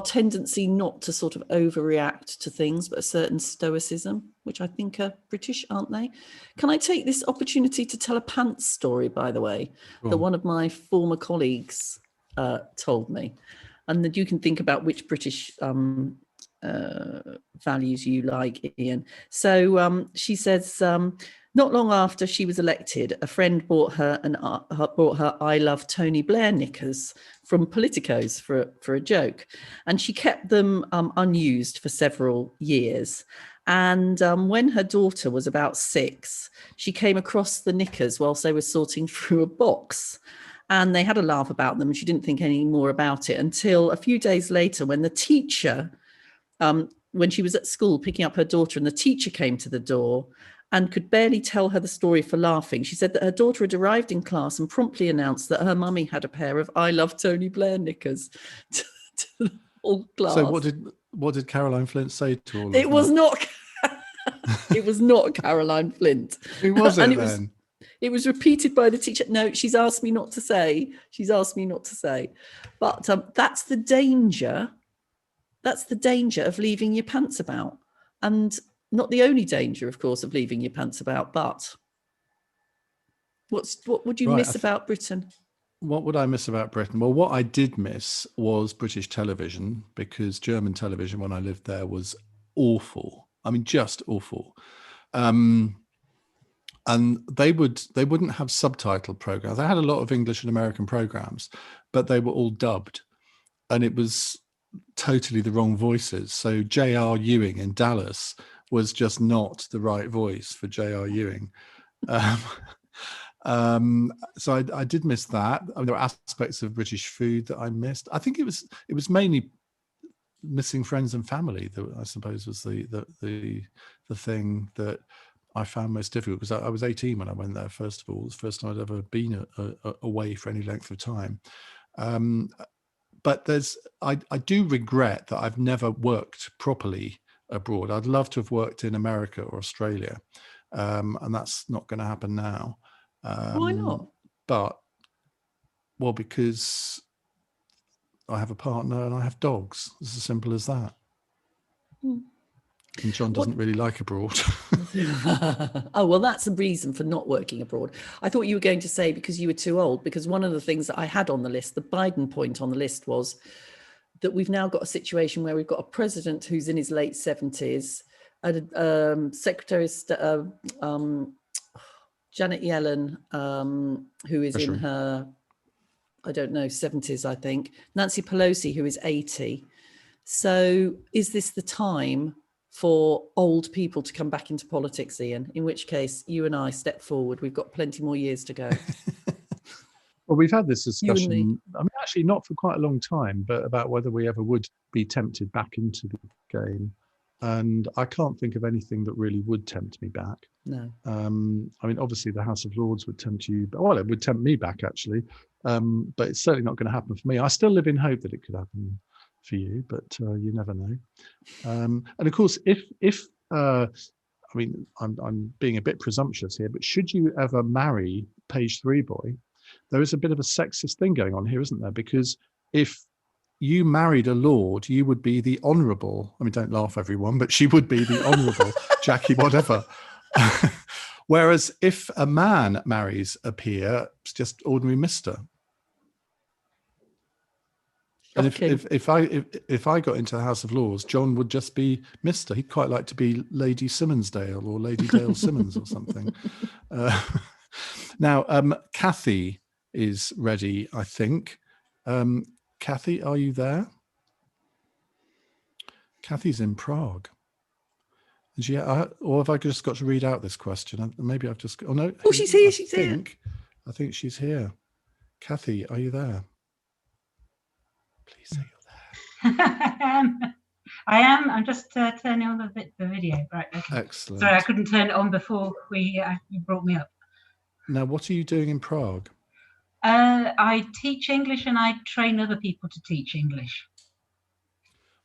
tendency not to sort of overreact to things, but a certain stoicism, which I think are British, aren't they? Can I take this opportunity to tell a pants story, by the way, that one of my former colleagues told me, and that you can think about which British values you like, Iain. So she says, Not long after she was elected, a friend bought her I Love Tony Blair knickers from Politicos for a joke, and she kept them unused for several years. And when her daughter was about 6, she came across the knickers whilst they were sorting through a box, and they had a laugh about them. She didn't think any more about it until a few days later, when the teacher, when she was at school picking up her daughter, and the teacher came to the door and could barely tell her the story for laughing. She said that her daughter had arrived in class and promptly announced that her mummy had a pair of I Love Tony Blair knickers to the whole class. So what did Caroline Flint say to all of It was not it was not Caroline Flint. Who was it then? It was repeated by the teacher. No, she's asked me not to say. But that's the danger. That's the danger of leaving your pants about. And not the only danger, of course, of leaving your pants about, but what would you miss about Britain? What would I miss about Britain? Well, what I did miss was British television, because German television, when I lived there, was awful. I mean, just awful. And they wouldn't have subtitle programs. They had a lot of English and American programs, but they were all dubbed, and it was totally the wrong voices. So J.R. Ewing in Dallas was just not the right voice for J.R. Ewing. So I did miss that. I mean, there were aspects of British food that I missed. I think it was mainly missing friends and family that I suppose was the thing that I found most difficult, because I was 18 when I went there. First of all, it was the first time I'd ever been away for any length of time. But I do regret that I've never worked properly abroad. I'd love to have worked in America or Australia, and that's not going to happen now. Why not? Because I have a partner and I have dogs. It's as simple as that. And John doesn't really like abroad. Oh, well, that's a reason for not working abroad. I thought you were going to say because you were too old, because one of the things that I had on the list, the Biden point on the list, was that we've now got a situation where we've got a president who's in his late 70s, a Secretary of Janet Yellen, who is in her, I don't know, 70s, I think. Nancy Pelosi, who is 80. So is this the time for old people to come back into politics, Iain? In which case, you and I step forward. We've got plenty more years to go. Well, we've had this discussion, I mean, actually not for quite a long time, but about whether we ever would be tempted back into the game. And I can't think of anything that really would tempt me back. No. I mean, obviously the House of Lords would tempt you, well, it would tempt me back actually, but it's certainly not going to happen for me. I still live in hope that it could happen for you, but you never know. And of course, if I mean, I'm being a bit presumptuous here, but should you ever marry Page 3 boy, there is a bit of a sexist thing going on here, isn't there? Because if you married a lord, you would be the honourable, I mean, don't laugh everyone, but she would be the honourable Jacqui whatever. Whereas if a man marries a peer, it's just ordinary Mr. And if I got into the House of Lords, John would just be Mr. He'd quite like to be Lady Simmonsdale or Lady Dale Simmons or something. Now, Kathy is ready, I think. Kathy, are you there? Kathy's in Prague. Or have I just got to read out this question? Maybe I've just... Oh, no. Oh, she's here. She's here. I think she's here. Kathy, are you there? Please say you're there. I am. I'm just turning on the video. Right. Okay. Excellent. Sorry, I couldn't turn it on before you brought me up. Now, what are you doing in Prague? I teach English and I train other people to teach English.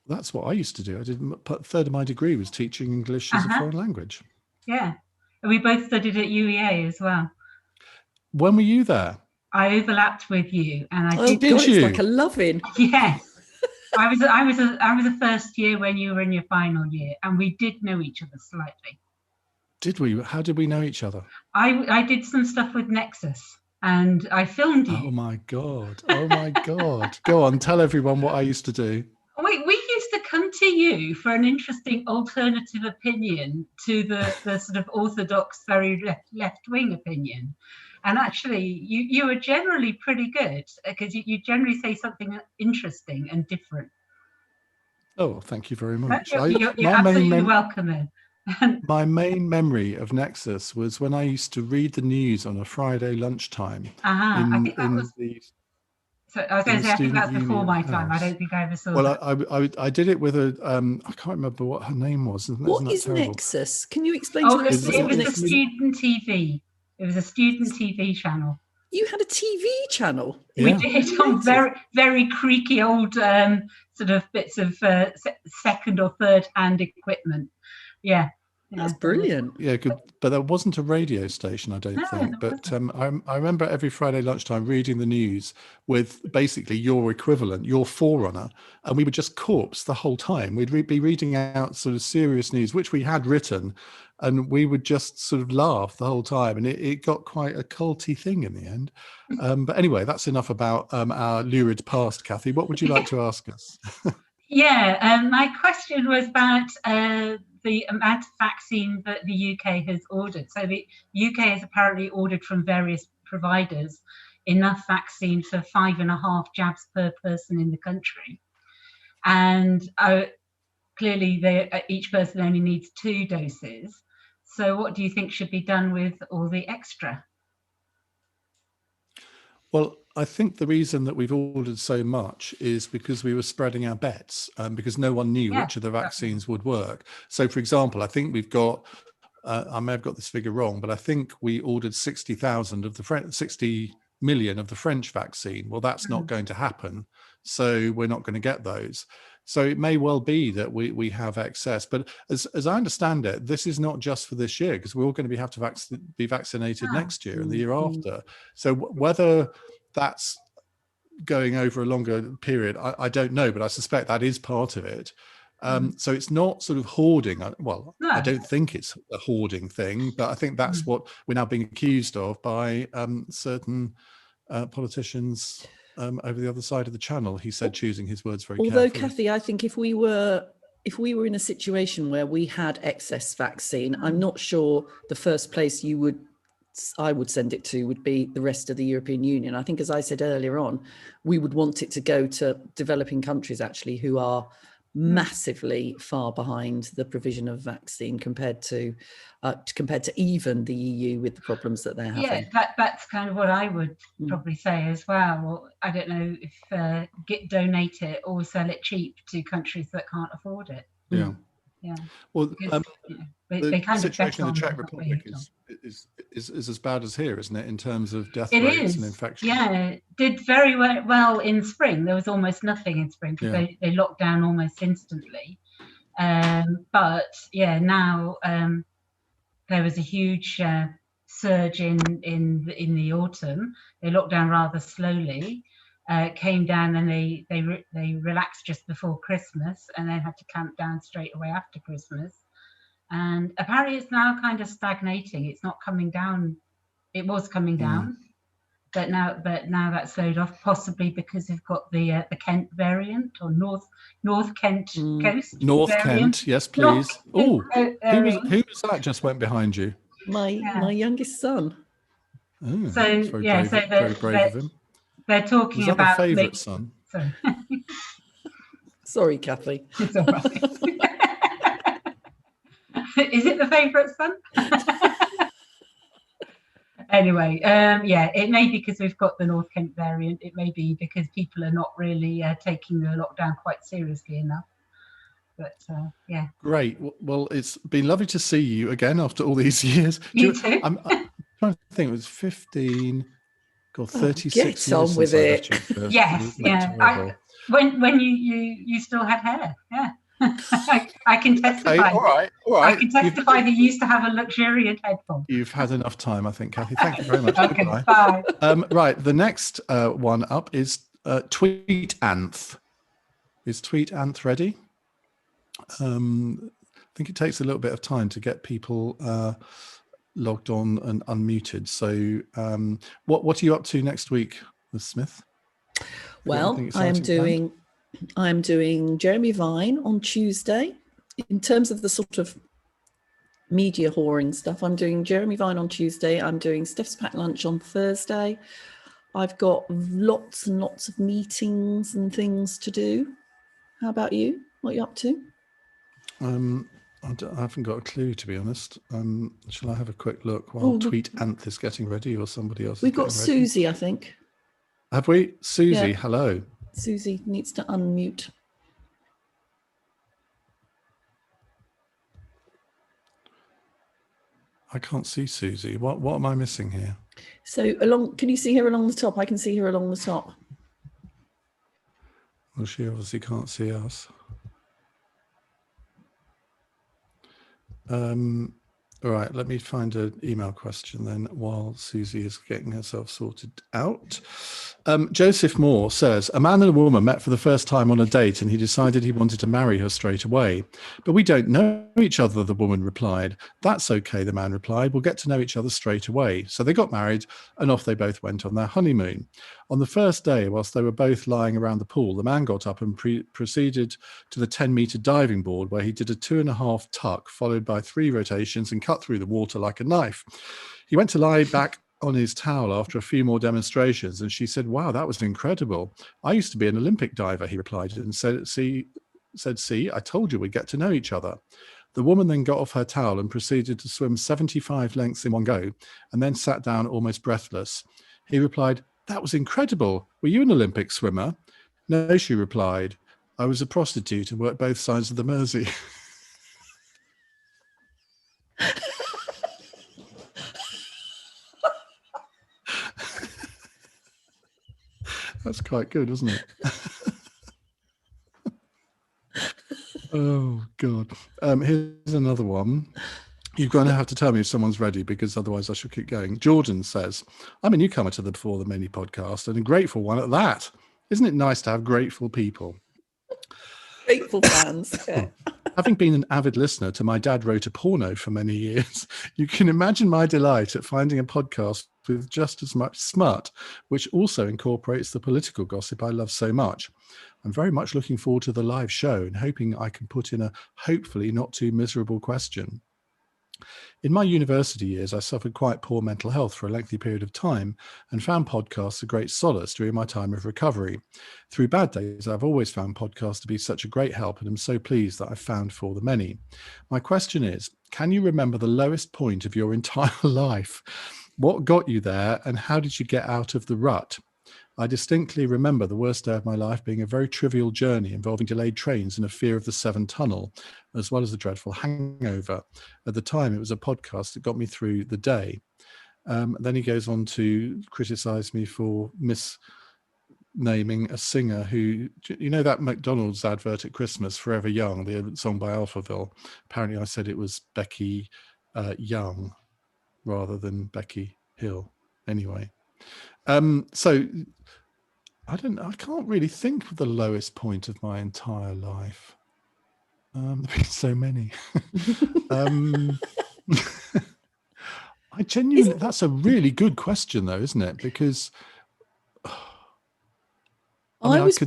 That's what I used to do. I did a third of my degree was teaching English as a foreign language. Yeah. We both studied at UEA as well. When were you there? I overlapped with you, and I did you? It's like a loving. Yeah. I was a first year when you were in your final year, and we did know each other slightly. Did we? How did we know each other? I did some stuff with Nexus, and I filmed you. Oh my god! Oh my god! Go on, tell everyone what I used to do. We used to come to you for an interesting alternative opinion to the sort of orthodox, very left-wing opinion. And actually, you are generally pretty good, because you generally say something interesting and different. Oh, thank you very much. You're absolutely welcome in. My main memory of Nexus was when I used to read the news on a Friday lunchtime. I think that was. So I was going to say, I think that's before my time. I don't think I ever saw that. Well, I did it with a, I can't remember what her name was. What is Nexus? Can you explain to us? It was a student TV. It was a student TV channel. You had a TV channel? We did, on very, very creaky old sort of bits of second or third hand equipment. Yeah. That's brilliant. Yeah, good. But there wasn't a radio station, I don't think. But I remember every Friday lunchtime reading the news with basically your equivalent, your forerunner, and we would just corpse the whole time. We'd be reading out sort of serious news, which we had written, and we would just sort of laugh the whole time. And it got quite a culty thing in the end. But anyway, that's enough about our lurid past, Kathy. What would you like to ask us? My question was about the amount of vaccine that the UK has ordered. So the UK has apparently ordered from various providers enough vaccine for 5.5 jabs per person in the country. And clearly each person only needs 2 doses. So what do you think should be done with all the extra? Well, I think the reason that we've ordered so much is because we were spreading our bets, because no one knew which of the vaccines would work. So, for example, I think we've got, I may have got this figure wrong, but I think we ordered 60,000 of the 60 million of the French vaccine. Well, that's not going to happen. So we're not going to get those. So it may well be that we have excess. But as I understand it, this is not just for this year, because we're all going to have to be vaccinated next year and the year after. So whether that's going over a longer period, I don't know, but I suspect that is part of it. So it's not sort of hoarding. Well, I don't think it's a hoarding thing, but I think that's what we're now being accused of by certain politicians over the other side of the channel. He said, choosing his words very carefully. Although, Kathy, I think if we were in a situation where we had excess vaccine, I'm not sure the first place I would send it to would be the rest of the European Union. I think, as I said earlier on, we would want it to go to developing countries, actually, who are massively far behind the provision of vaccine compared to even the EU with the problems that they're having. Yeah, that's kind of what I would probably say as well. Well, I don't know if donate it or sell it cheap to countries that can't afford it. Yeah. Well, because, they kind situation of in the Czech Republic is as bad as here, isn't it, in terms of death rates rates and infections? Yeah, it did very well in spring. There was almost nothing in spring because they locked down almost instantly. But yeah, now there was a huge surge in the autumn. They locked down rather slowly. Came down and they relaxed just before Christmas and then had to clamp down straight away after Christmas. And apparently it's now kind of stagnating. It's not coming down. It was coming down, but now that's slowed off, possibly because they've got the Kent variant or North Kent coast. North variant. Kent, yes, please. Oh, who was that just went behind you? My youngest son. Oh, so very brave of him. They're talking about a favourite son. Sorry. Sorry, Kathy. It's all right. Is it the favourite son? Anyway, it may be because we've got the North Kent variant. It may be because people are not really taking the lockdown quite seriously enough. But yeah. Great. Well, it's been lovely to see you again after all these years. You too. I'm trying to think. It was 15. God, 36 years. Get on with it. Yes, yeah. When you still had hair, yeah. I can testify. Okay, all right. I can testify that you used to have a luxuriant head form. You've had enough time, I think, Kathy. Thank you very much. Okay, bye. Right, the next one up is Tweet Anth. Is Tweet Anth ready? I think it takes a little bit of time to get people logged on and unmuted. So what are you up to next week, Ms. Smith? Well, I am doing I'm doing Jeremy Vine on Tuesday. In terms of the sort of media whoring stuff, I'm doing Jeremy Vine on Tuesday. I'm doing Steph's Packed Lunch on Thursday. I've got lots and lots of meetings and things to do. How about you? What are you up to? I haven't got a clue, to be honest. Shall I have a quick look while Tweet Anth is getting ready, or somebody else? We've got Susie, I think. Have we? Susie, Yeah. hello. Susie needs to unmute. I can't see Susie. What am I missing here? So can you see her along the top? I can see her along the top. Well, she obviously can't see us. All right, let me find an email question then while Susie is getting herself sorted out. Joseph Moore says, a man and a woman met for the first time on a date and he decided he wanted to marry her straight away. But we don't know each other, the woman replied. That's okay, the man replied. We'll get to know each other straight away. So they got married and off they both went on their honeymoon. On the first day, whilst they were both lying around the pool, the man got up and proceeded to the 10-meter diving board where he did a 2.5 tuck, followed by 3 rotations and cut through the water like a knife. He went to lie back on his towel after a few more demonstrations, and she said, wow, that was incredible. I used to be an Olympic diver, he replied, and said, see, I told you we'd get to know each other. The woman then got off her towel and proceeded to swim 75 lengths in one go, and then sat down almost breathless. He replied, that was incredible. Were you an Olympic swimmer? No, she replied. I was a prostitute and worked both sides of the Mersey. That's quite good, isn't it? Oh, God. Here's another one. You're going to have to tell me if someone's ready, because otherwise I shall keep going. Jordan says, I'm a newcomer to the Before the Many podcast, and a grateful one at that. Isn't it nice to have grateful people? Grateful fans. Yeah. Having been an avid listener to My Dad Wrote a Porno for many years, you can imagine my delight at finding a podcast with just as much smut, which also incorporates the political gossip I love so much. I'm very much looking forward to the live show and hoping I can put in a hopefully not too miserable question. In my university years, I suffered quite poor mental health for a lengthy period of time and found podcasts a great solace during my time of recovery. Through bad days, I've always found podcasts to be such a great help, and I'm so pleased that I've found For the Many. My question is, can you remember the lowest point of your entire life? What got you there, and how did you get out of the rut? I distinctly remember the worst day of my life being a very trivial journey involving delayed trains and a fear of the Severn Tunnel, as well as a dreadful hangover. At the time, it was a podcast that got me through the day. Then he goes on to criticize me for misnaming a singer who, you know, that McDonald's advert at Christmas, Forever Young, the song by Alphaville. Apparently I said it was Becky Young rather than Becky Hill. Anyway. So I can't really think of the lowest point of my entire life. There've been so many. I genuinely, that's a really good question though, isn't it? Because I've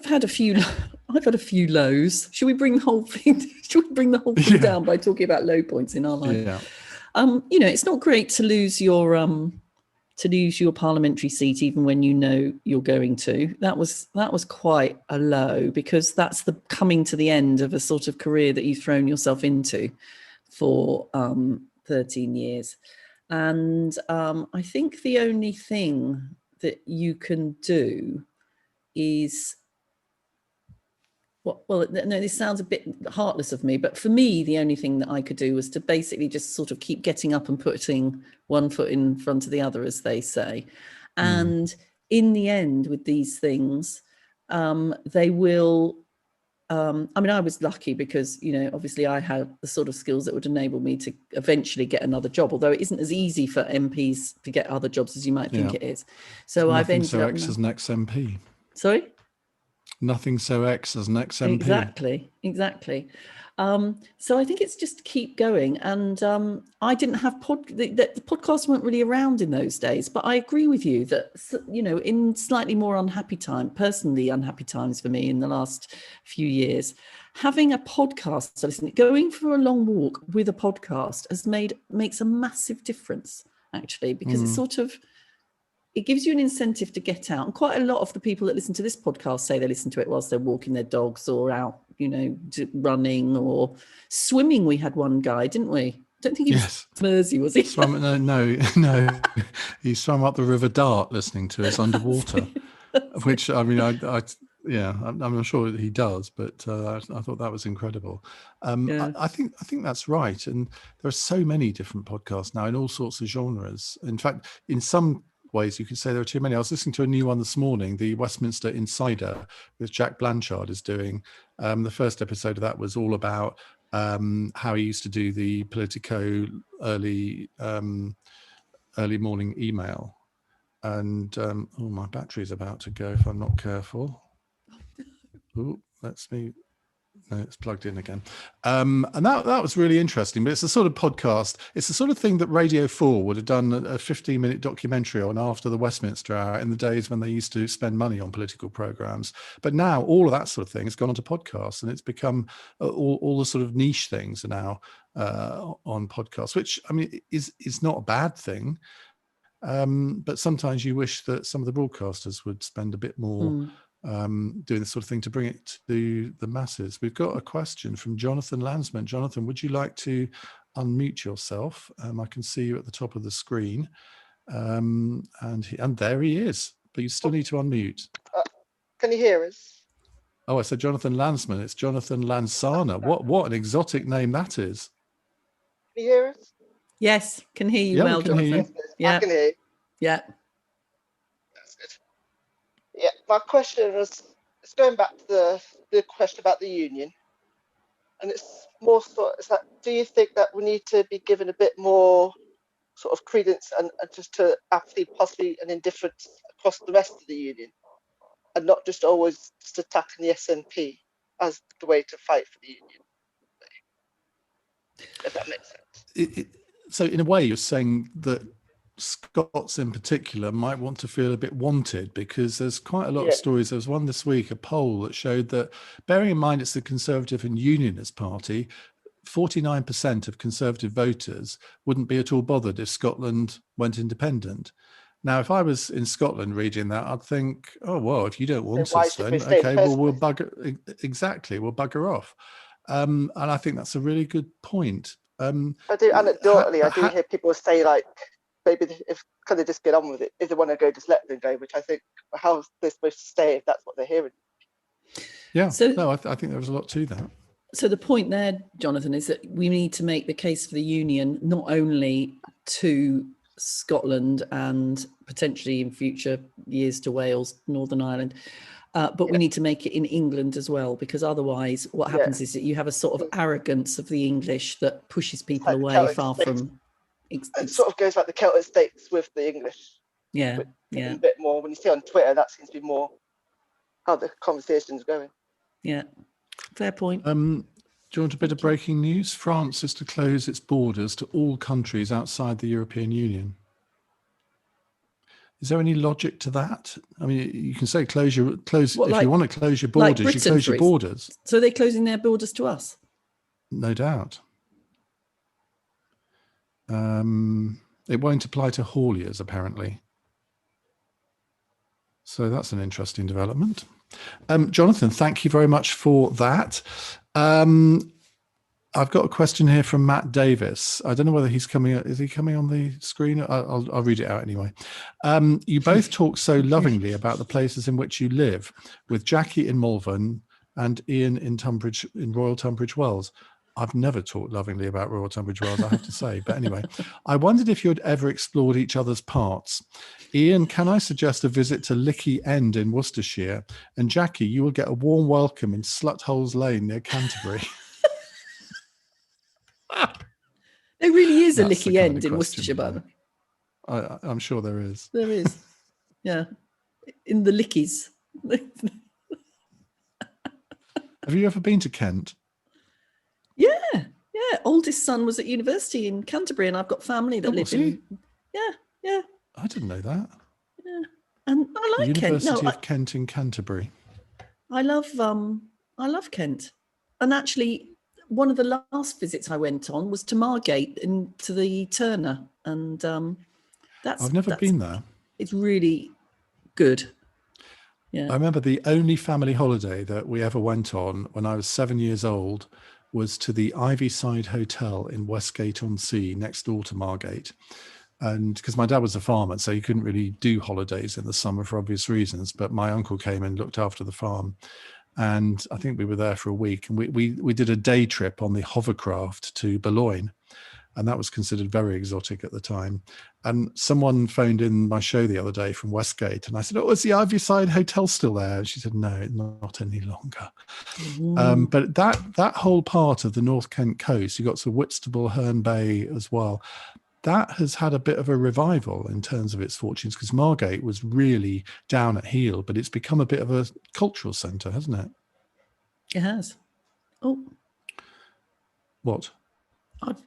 had a few lows. Should we bring the whole thing down by talking about low points in our life? Yeah. You know, it's not great to lose your parliamentary seat, even when you know you're going to. That was quite a low, because that's the coming to the end of a sort of career that you've thrown yourself into for 13 years. And I think the only thing that you can do is, well, no, this sounds a bit heartless of me, but for me, the only thing that I could do was to basically just sort of keep getting up and putting one foot in front of the other, as they say. And in the end, with these things, they will, I mean, I was lucky because, you know, obviously I had the sort of skills that would enable me to eventually get another job, although it isn't as easy for MPs to get other jobs as you might think it is. So I've ended up... as an ex-MP. Sorry? Nothing so X as an XMP. Exactly. So I think it's just keep going. And I didn't have the podcasts weren't really around in those days, but I agree with you that, you know, in slightly more personally unhappy times for me in the last few years, having a podcast to listen, going for a long walk with a podcast makes a massive difference, actually, because it's sort of, it gives you an incentive to get out. And quite a lot of the people that listen to this podcast say they listen to it whilst they're walking their dogs or out, you know, running or swimming. We had one guy, didn't we? I don't think he was Mersey, was he? No. He swam up the River Dart listening to us underwater, which, I mean, I'm sure he does, but I thought that was incredible. I think that's right. And there are so many different podcasts now in all sorts of genres. In fact, in some ways you could say there are too many. I was listening to a new one this morning, the Westminster Insider, with Jack Blanchard is doing. The first episode of that was all about how he used to do the Politico early morning email. And my battery's about to go if I'm not careful. No, it's plugged in again. And that was really interesting. But it's the sort of podcast, it's the sort of thing that Radio 4 would have done a 15-minute documentary on after the Westminster Hour in the days when they used to spend money on political programs. But now all of that sort of thing has gone onto podcasts, and it's become all the sort of niche things are now on podcasts, which, I mean, is not a bad thing. But sometimes you wish that some of the broadcasters would spend a bit more doing this sort of thing to bring it to the masses. We've got a question from Jonathan Lansman. Jonathan, would you like to unmute yourself? I can see you at the top of the screen, and there he is, but you still need to unmute. Can you hear us? Oh, I said Jonathan Lansman. It's Jonathan Lansana. What an exotic name that is. Can you hear us? Yes, can hear you well, Jonathan. Hear you. Yeah. I can hear you. Yeah. That's good. Yeah, my question was, it's going back to the question about the union, and it's more sort of, that, do you think that we need to be given a bit more sort of credence and just to actually possibly an indifference across the rest of the union, and not just always just attacking the SNP as the way to fight for the union, if that makes sense? So in a way, you're saying that Scots in particular might want to feel a bit wanted, because there's quite a lot of stories. There was one this week, a poll that showed that, bearing in mind it's the Conservative and Unionist Party, 49% of Conservative voters wouldn't be at all bothered if Scotland went independent. Now, if I was in Scotland reading that, I'd think, oh, well, if you don't want us, then okay, well, we'll bugger off. And I think that's a really good point. I do, anecdotally, I do hear people say, like, maybe if can they just get on with it? If they want to go, just let them go. Which I think, how they're supposed to stay if that's what they're hearing. Yeah. So, no, I think there was a lot to that. So the point there, Jonathan, is that we need to make the case for the union not only to Scotland and potentially in future years to Wales, Northern Ireland, but we need to make it in England as well, because otherwise what happens is that you have a sort of arrogance of the English that pushes people away Celtic far States. From... It sort of goes like the Celtic States with the English. Yeah. A bit more. When you see on Twitter, that seems to be more how the conversation's going. Yeah, fair point. Do you want a bit of breaking news? France is to close its borders to all countries outside the European Union. Is there any logic to that? I mean, you can say close. If like, you want to close your borders, like Britain, you close your borders. So they're closing their borders to us? No doubt. It won't apply to hauliers, apparently. So that's an interesting development. Jonathan, thank you very much for that. I've got a question here from Matt Davis. I don't know whether he's coming. Is he coming on the screen? I'll read it out anyway. You both talk so lovingly about the places in which you live, with Jacqui in Malvern and Iain in Royal Tunbridge Wells. I've never talked lovingly about Royal Tunbridge Wells, I have to say. But anyway, I wondered if you had ever explored each other's parts. Iain, can I suggest a visit to Lickey End in Worcestershire? And Jacqui, you will get a warm welcome in Slutholes Lane near Canterbury. There really is a Lickey End in Worcestershire, by the way. I'm sure there is. There is. Yeah. In the Lickeys. Have you ever been to Kent? Yeah. Oldest son was at university in Canterbury, and I've got family that live in. Yeah. I didn't know that. Yeah, and I like Kent. University of Kent in Canterbury. I love Kent, and actually, one of the last visits I went on was to Margate and to the Turner, and I've never been there. It's really good. Yeah, I remember the only family holiday that we ever went on when I was 7 years old was to the Ivyside Hotel in Westgate-on-Sea, next door to Margate. And because my dad was a farmer, so he couldn't really do holidays in the summer for obvious reasons. But my uncle came and looked after the farm. And I think we were there for a week. And we did a day trip on the hovercraft to Boulogne. And that was considered very exotic at the time. And someone phoned in my show the other day from Westgate. And I said, "Oh, is the Ivyside Hotel still there?" And she said, "No, not any longer." But that whole part of the North Kent coast, you got to Whitstable, Herne Bay as well. That has had a bit of a revival in terms of its fortunes, because Margate was really down at heel, but it's become a bit of a cultural centre, hasn't it? it has. Oh, What?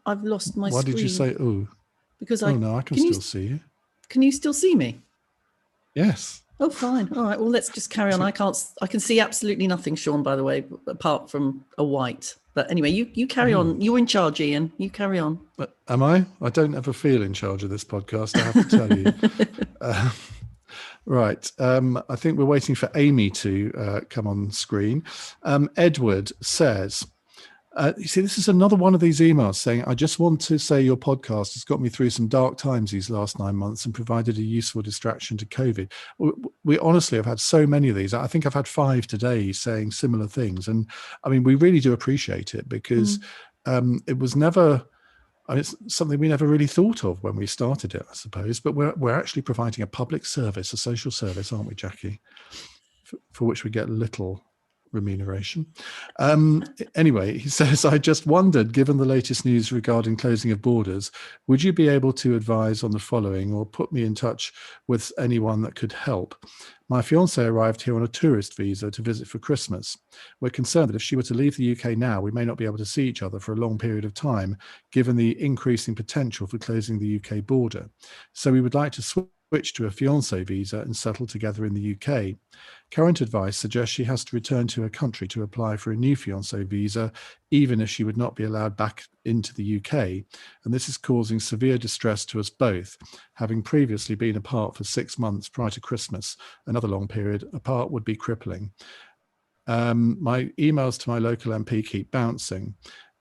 I've lost my screen. Why did you say "oh"? Because no, I can still see you. Can you still see me? Yes. Oh, fine. All right. Well, let's just carry on. I can see absolutely nothing, Sean, by the way, apart from a white. But anyway, you carry on. You're in charge, Ian. You carry on. Am I? I don't ever feel in charge of this podcast, I have to tell you. Right. I think we're waiting for Amy to come on screen. Edward says, you see, this is another one of these emails saying, "I just want to say your podcast has got me through some dark times these last 9 months and provided a useful distraction to COVID." We honestly have had so many of these. I think I've had 5 today saying similar things. And I mean, we really do appreciate it, because it was never, it's something we never really thought of when we started it, I suppose. But we're actually providing a public service, a social service, aren't we, Jacqui? For which we get little remuneration. Anyway, he says, "I just wondered, given the latest news regarding closing of borders, would you be able to advise on the following, or put me in touch with anyone that could help? My fiancée arrived here on a tourist visa to visit for Christmas. We're concerned that if she were to leave the UK now, we may not be able to see each other for a long period of time, given the increasing potential for closing the UK border. So we would like to switch to a fiancé visa and settle together in the UK. Current advice suggests she has to return to her country to apply for a new fiancé visa, even if she would not be allowed back into the UK. And this is causing severe distress to us both, having previously been apart for 6 months prior to Christmas. Another long period apart would be crippling. My emails to my local MP keep bouncing.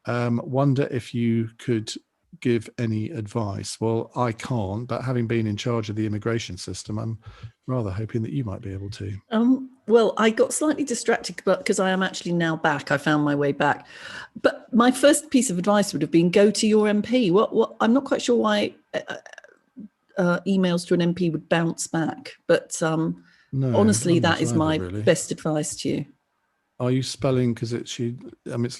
Wonder if you could give any advice. Well, I can't, but having been in charge of the immigration system, I'm rather hoping that you might be able to. Well, I got slightly distracted because I am actually now back. I found my way back. But my first piece of advice would have been go to your MP. What I'm not quite sure why emails to an MP would bounce back. But No, honestly, that is my really. best advice to you. Are you spelling, because it's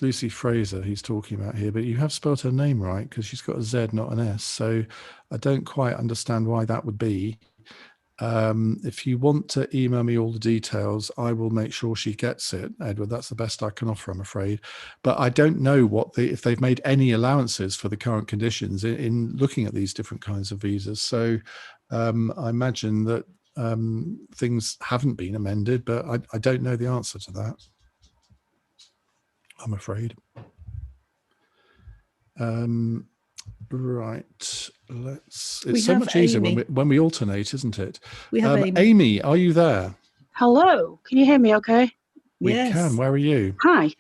Lucy Fraser he's talking about here, but you have spelled her name right, because she's got a Z, not an S. So I don't quite understand why that would be. If you want to email me all the details, I will make sure she gets it, Edward. That's the best I can offer, I'm afraid. But I don't know if they've made any allowances for the current conditions in looking at these different kinds of visas. So I imagine that things haven't been amended, but I don't know the answer to that, I'm afraid. Right, it's so much easier when we alternate, isn't it? We have Amy, are you there? Hello, can you hear me okay? We can. Where are you? Hi,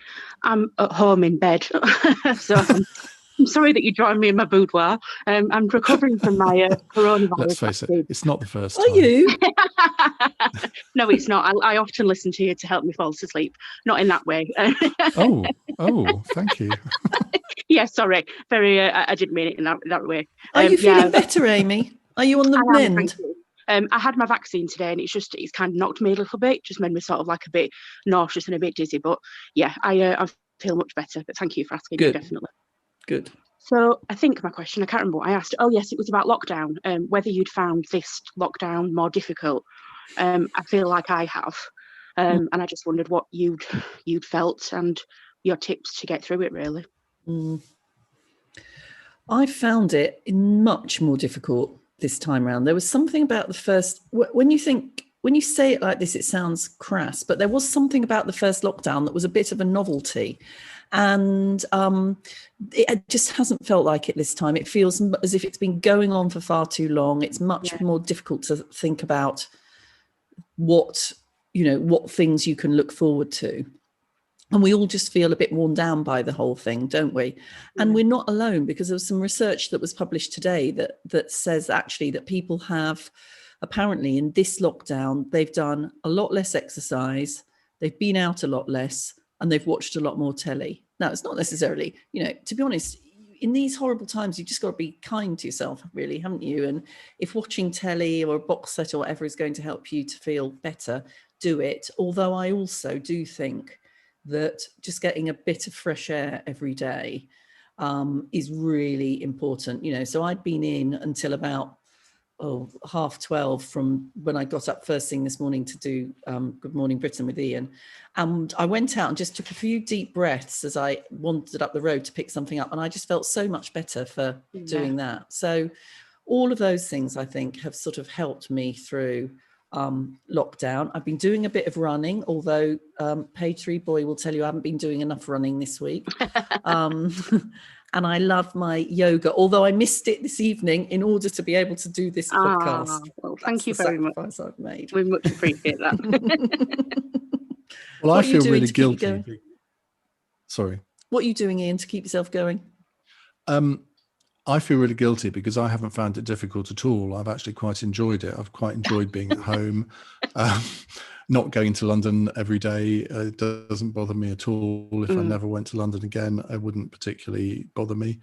I'm at home in bed. So I'm sorry that you joined me in my boudoir. I'm recovering from my coronavirus. Let's face it, it's not the first time. Are you? No, it's not. I often listen to you to help me fall asleep. Not in that way. Oh, thank you. Yeah, sorry. I didn't mean it in that way. Are you feeling better, Amy? Are you on the mend? I had my vaccine today, and it's kind of knocked me a little bit. Just made me sort of like a bit nauseous and a bit dizzy. But yeah, I feel much better. But thank you for asking. Good. Definitely. Good. So I think my question, I can't remember what I asked. Oh yes, it was about lockdown. Whether you'd found this lockdown more difficult. I feel like I have. And I just wondered what you'd felt and your tips to get through it, really. I found it much more difficult this time around. There was something about the first, when you say it like this, it sounds crass, but there was something about the first lockdown that was a bit of a novelty. And it just hasn't felt like it this time. It feels as if it's been going on for far too long. It's much more difficult to think about what things you can look forward to. And we all just feel a bit worn down by the whole thing, don't we? And we're not alone, because there was some research that was published today that says actually that people have, apparently in this lockdown, they've done a lot less exercise, they've been out a lot less, and they've watched a lot more telly. Now, it's not necessarily, to be honest, in these horrible times, you've just got to be kind to yourself, really, haven't you? And if watching telly or a box set or whatever is going to help you to feel better, do it. Although I also do think that just getting a bit of fresh air every day is really important. So I'd been in until about 12:30 from when I got up first thing this morning to do Good Morning Britain with Iain. And I went out and just took a few deep breaths as I wandered up the road to pick something up. And I just felt so much better for doing that. So all of those things, I think, have sort of helped me through lockdown. I've been doing a bit of running, although Page 3 Boy will tell you I haven't been doing enough running this week. And I love my yoga, although I missed it this evening in order to be able to do this podcast. Well, thank you very much. I've made. We much appreciate that. Well, I feel really guilty. Sorry. What are you doing, Iain, to keep yourself going? I feel really guilty because I haven't found it difficult at all. I've actually quite enjoyed it. I've quite enjoyed being at home, not going to London every day. It doesn't bother me at all. If I never went to London again, it wouldn't particularly bother me.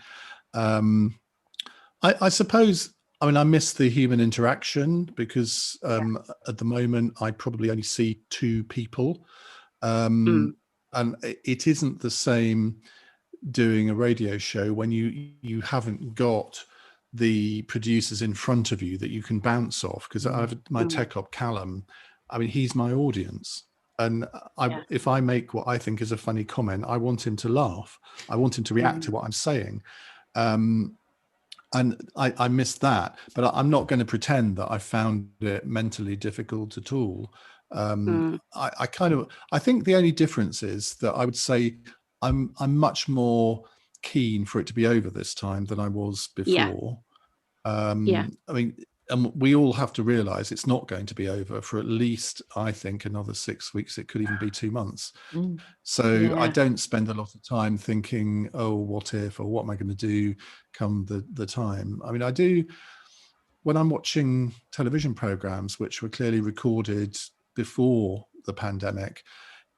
I suppose, I miss the human interaction because at the moment I probably only see 2 people. And it isn't the same doing a radio show when you haven't got the producers in front of you that you can bounce off, because I have my tech op Callum. He's my audience, and if I make what I think is a funny comment, I want him to laugh, I want him to react to what I'm saying, and I miss that. But I'm not going to pretend that I found it mentally difficult at all. I think the only difference is that I would say I'm much more keen for it to be over this time than I was before. And we all have to realize it's not going to be over for at least, I think, another 6 weeks. It could even be 2 months. So I don't spend a lot of time thinking, oh, what if, or what am I going to do come the time? I do when I'm watching television programs, which were clearly recorded before the pandemic.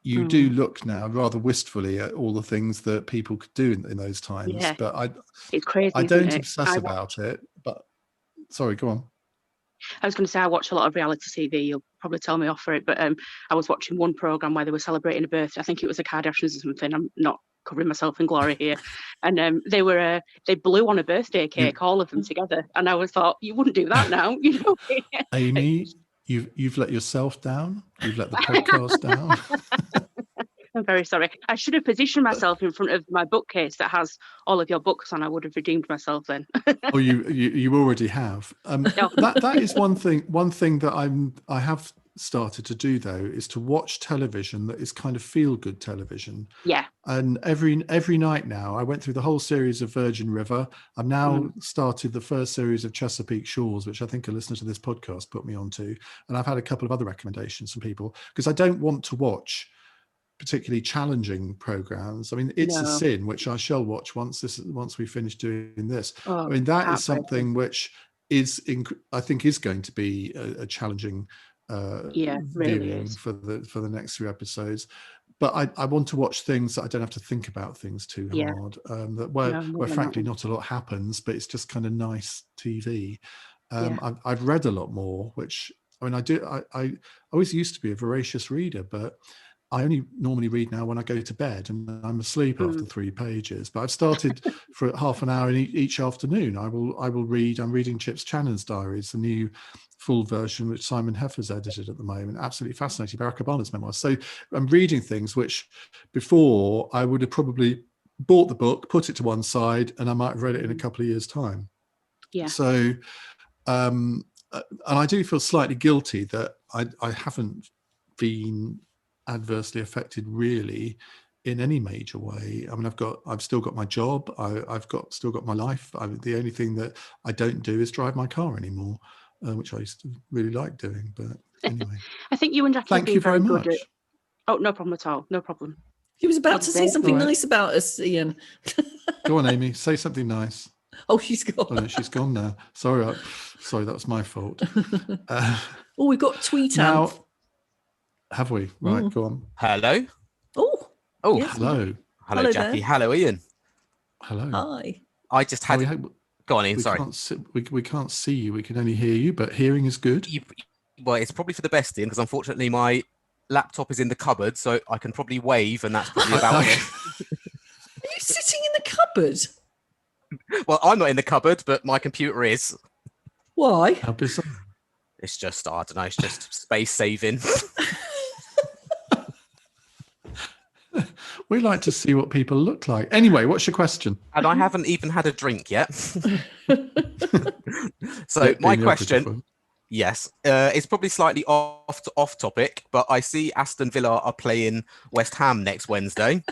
You do look now rather wistfully at all the things that people could do in those times, but it's crazy. I don't obsess about it. But sorry, go on. I was going to say I watch a lot of reality TV. You'll probably tell me off for it, but I was watching one program where they were celebrating a birthday. I think it was the Kardashians or something. I'm not covering myself in glory here. And they blew on a birthday cake, all of them together. And I thought, you wouldn't do that now, Amy. You've let yourself down. You've let the podcast down. I'm very sorry. I should have positioned myself in front of my bookcase that has all of your books on. I would have redeemed myself then. Oh, you already have. That is one thing. One thing that I have started to do though is to watch television that is kind of feel good television. Yeah. And every night now, I went through the whole series of Virgin River. I've now started the first series of Chesapeake Shores, which I think a listener to this podcast put me onto. And I've had a couple of other recommendations from people because I don't want to watch particularly challenging programs. It's a Sin, which I shall watch once we finish doing this. That is something which I think is going to be a challenging viewing for the next 3 episodes. But I want to watch things that I don't have to think about things too hard. Where frankly not a lot happens, but it's just kind of nice TV. I've read a lot more, which I always used to be a voracious reader, but I only normally read now when I go to bed, and I'm asleep after 3 pages. But I've started for half an hour each afternoon. I will read. I'm reading Chips Channon's diaries, the new full version which Simon Heffer's edited at the moment. Absolutely fascinating. Barack Obama's memoirs. So I'm reading things which before I would have probably bought the book, put it to one side, and I might have read it in a couple of years' time. Yeah. So, and I do feel slightly guilty that I haven't been adversely affected really in any major way. I mean, I've still got my job. I've still got my life. The only thing that I don't do is drive my car anymore, which I used to really like doing. But anyway, I think you and Jacqui have thank you been very good much. at. Oh, no problem at all. No problem. He was about to say something All right. nice about us, Ian. Go on, Amy. Say something nice. Oh, she's gone. Oh, no, she's gone now. Sorry, that was my fault. Oh, we've got tweet now. out. Have we? Right, go on. Hello. Oh, Hello. yes. Hello, Hello Jacqui. there. Hello, Ian. Hello. Hi. I just had. Go on, Ian. We Sorry. we can't see you. We can only hear you, but hearing is good. Well, it's probably for the best, Ian, because unfortunately my laptop is in the cupboard, so I can probably wave, and that's probably about it. Are you sitting in the cupboard? Well, I'm not in the cupboard, but my computer is. Why? How bizarre. It's just, I don't know, it's just space saving. We like to see what people look like. Anyway, what's your question? And I haven't even had a drink yet. So my question, yes, it's probably slightly off topic, but I see Aston Villa are playing West Ham next Wednesday.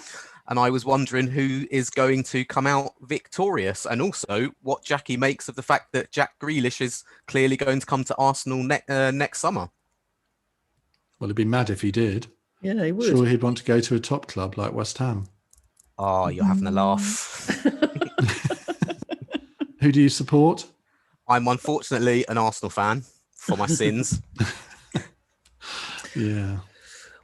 And I was wondering who is going to come out victorious, and also what Jacqui makes of the fact that Jack Grealish is clearly going to come to Arsenal next summer. Well, he'd be mad if he did. Yeah, he would. Sure, he'd want to go to a top club like West Ham. Oh, you're having a laugh. Who do you support? I'm unfortunately an Arsenal fan for my sins. Yeah.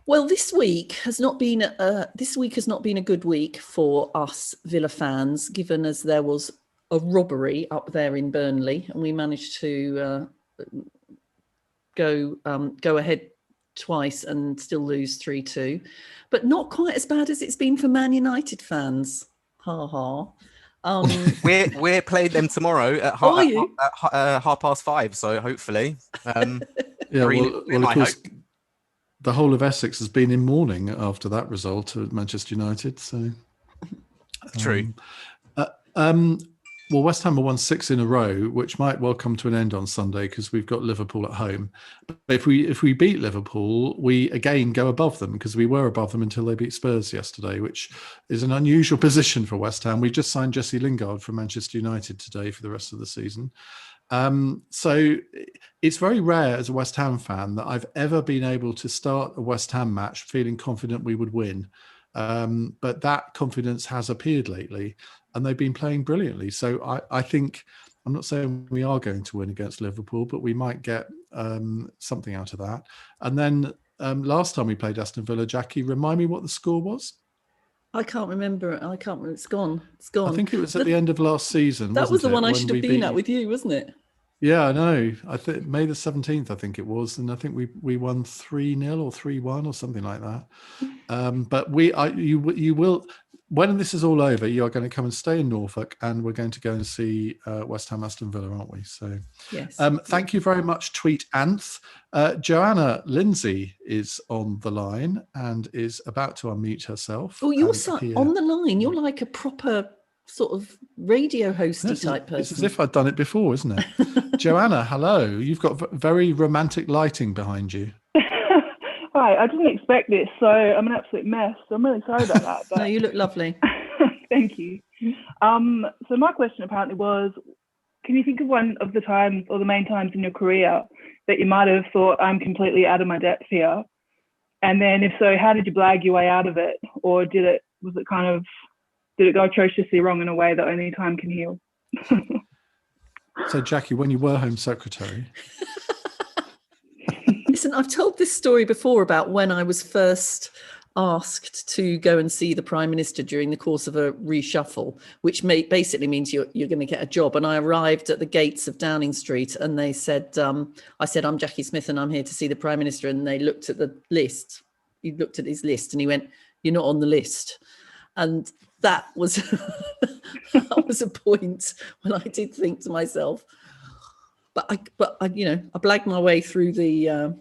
Well, this week has not been a good week for us Villa fans, given as there was a robbery up there in Burnley, and we managed to go ahead twice and still lose 3-2, but not quite as bad as it's been for Man United fans. Ha ha. We're playing them tomorrow at 5:30, so hopefully. Yeah, well, of course, the whole of Essex has been in mourning after that result at Manchester United. So true. Well, West Ham have won 6 in a row, which might well come to an end on Sunday because we've got Liverpool at home. But if we beat Liverpool, we again go above them, because we were above them until they beat Spurs yesterday, which is an unusual position for West Ham. We just signed Jesse Lingard from Manchester United today for the rest of the season. So it's very rare as a West Ham fan that I've ever been able to start a West Ham match feeling confident we would win. But that confidence has appeared lately, and they've been playing brilliantly. So I think, I'm not saying we are going to win against Liverpool, but we might get something out of that. And then last time we played Aston Villa, Jacqui, remind me what the score was? I can't remember. It's gone. It's gone. I think it was at the end of last season. That was the one I when should have we been beat at with you, wasn't it? Yeah, I know. I think May the 17th, I think it was. And I think we won 3-0 or 3-1 or something like that. But you will, when this is all over, you are going to come and stay in Norfolk, and we're going to go and see West Ham Aston Villa, aren't we? So yes. Thank you very much, Tweet Anth. Joanna Lindsay is on the line and is about to unmute herself. Oh, you're on the line. You're like a proper sort of radio hosty type person. It's as if I'd done it before, isn't it? Joanna, hello. You've got very romantic lighting behind you. Hi, I didn't expect this, so I'm an absolute mess. So I'm really sorry about that. But... No, you look lovely. Thank you. So my question apparently was, can you think of one of the times or the main times in your career that you might have thought, I'm completely out of my depth here? And then if so, how did you blag your way out of it? Or did it go atrociously wrong in a way that only time can heal? So, Jacqui, when you were Home Secretary... Listen, I've told this story before about when I was first asked to go and see the Prime Minister during the course of a reshuffle, which basically means you're going to get a job. And I arrived at the gates of Downing Street, and they said, I said, I'm Jacqui Smith and I'm here to see the Prime Minister. And they looked at the list he looked at his list and he went, "You're not on the list." And that was that was a point when I did think to myself, but I blagged my way through the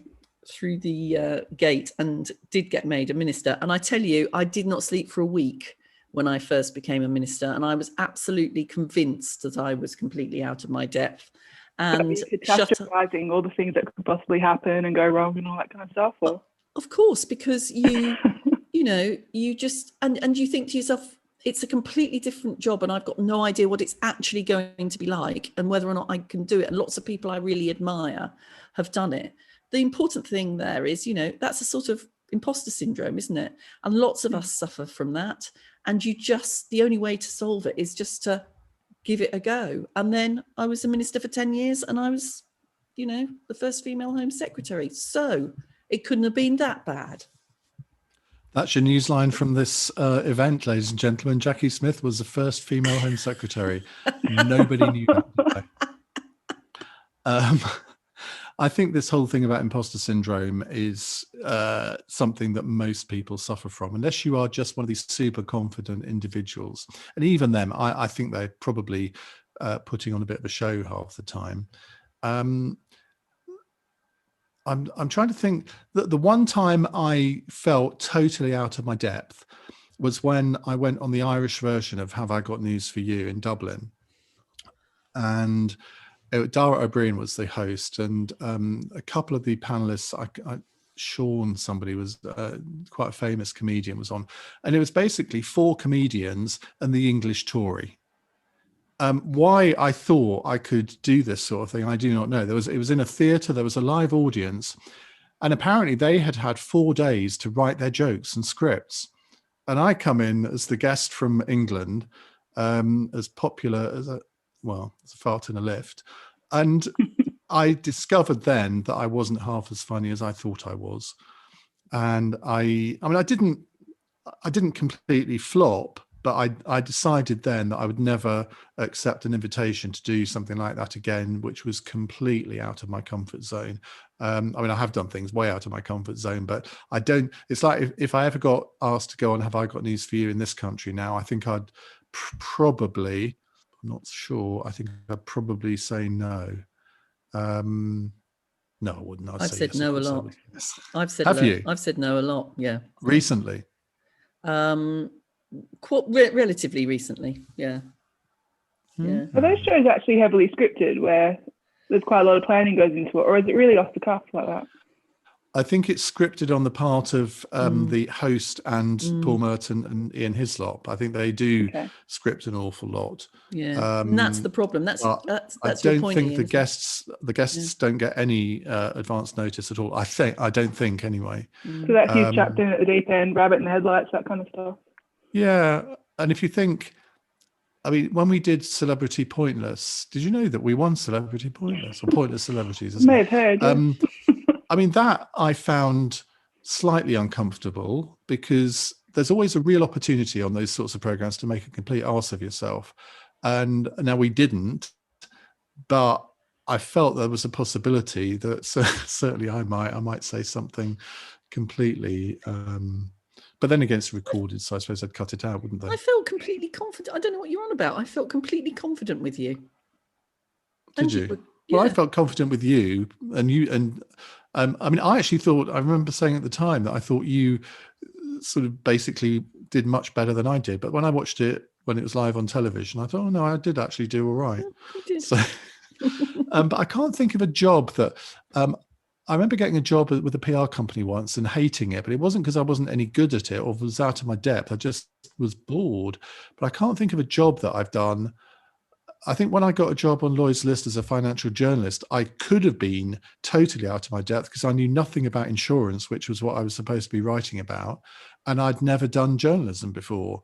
gate and did get made a minister. And I tell you, I did not sleep for a week when I first became a minister, and I was absolutely convinced that I was completely out of my depth. And catastrophizing all the things that could possibly happen and go wrong and all that kind of stuff. Or? Of course, because you you just and you think to yourself, it's a completely different job and I've got no idea what it's actually going to be like and whether or not I can do it. And lots of people I really admire have done it. The important thing there is, that's a sort of imposter syndrome, isn't it? And lots of us suffer from that. And the only way to solve it is just to give it a go. And then I was a minister for 10 years and I was, the first female Home Secretary. So it couldn't have been that bad. That's your newsline from this event, ladies and gentlemen. Jacqui Smith was the first female Home Secretary. Nobody knew that. I think this whole thing about imposter syndrome is something that most people suffer from, unless you are just one of these super confident individuals. And even them, I think they're probably putting on a bit of a show half the time. I'm trying to think that the one time I felt totally out of my depth was when I went on the Irish version of Have I Got News for You in Dublin. And Dara O'Brien was the host, and a couple of the panelists, Sean, somebody was quite a famous comedian, was on. And it was basically 4 comedians and the English Tory. Why I thought I could do this sort of thing, I do not know. It was in a theatre, there was a live audience, and apparently they had 4 days to write their jokes and scripts. And I come in as the guest from England, as popular as a fart in a lift. And I discovered then that I wasn't half as funny as I thought I was. And I didn't completely flop, but I decided then that I would never accept an invitation to do something like that again, which was completely out of my comfort zone. I have done things way out of my comfort zone, but I don't. It's like if I ever got asked to go on Have I Got News for You in this country now, I think I'd probably, I'm not sure, I think I'd probably say no. No, I wouldn't. I've said yes, no a lot. Yes. I've said I've said no a lot. Yeah. Recently. Relatively recently, yeah. Yeah. Are those shows actually heavily scripted, where there's quite a lot of planning goes into it, or is it really off the cuff like that? I think it's scripted on the part of the host and Paul Merton and Ian Hislop. I think they do script an awful lot. Yeah, and that's the problem. That's I don't point, think Ian, the guests don't get any advance notice at all. I don't think anyway. So that's you chucked in at the deep end, rabbit in the headlights, that kind of stuff. Yeah, and if you think, when we did Celebrity Pointless, did you know that we won Celebrity Pointless or Pointless Celebrities? May have heard. Yeah. That I found slightly uncomfortable, because there's always a real opportunity on those sorts of programs to make a complete arse of yourself. And now we didn't, but I felt there was a possibility that certainly I might say something completely. But then again, it's recorded, so I suppose I'd cut it out, wouldn't I? I felt completely confident. I don't know what you're on about. I felt completely confident with you. Did you? Well, I felt confident with you, and I actually thought, I remember saying at the time that I thought you sort of basically did much better than I did. But when I watched it when it was live on television, I thought, oh no, I did actually do all right. You did. So, but I can't think of a job that. I remember getting a job with a PR company once and hating it, but it wasn't because I wasn't any good at it or was out of my depth. I just was bored. But I can't think of a job that I've done. I think when I got a job on Lloyd's List as a financial journalist, I could have been totally out of my depth because I knew nothing about insurance, which was what I was supposed to be writing about. And I'd never done journalism before.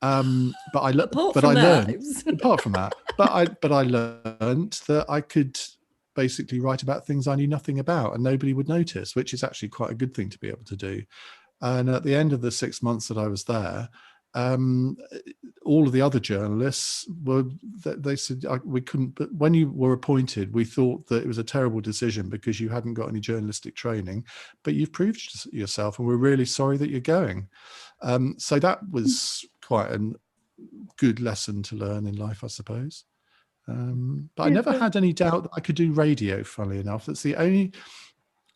But I learned, apart from that, but I learned that I could basically write about things I knew nothing about and nobody would notice, which is actually quite a good thing to be able to do. And at the end of the 6 months that I was there, all of the other journalists they said we couldn't, but when you were appointed, we thought that it was a terrible decision because you hadn't got any journalistic training, but you've proved yourself and we're really sorry that you're going. So that was quite a good lesson to learn in life, I suppose. But I never had any doubt that I could do radio, funnily enough. That's the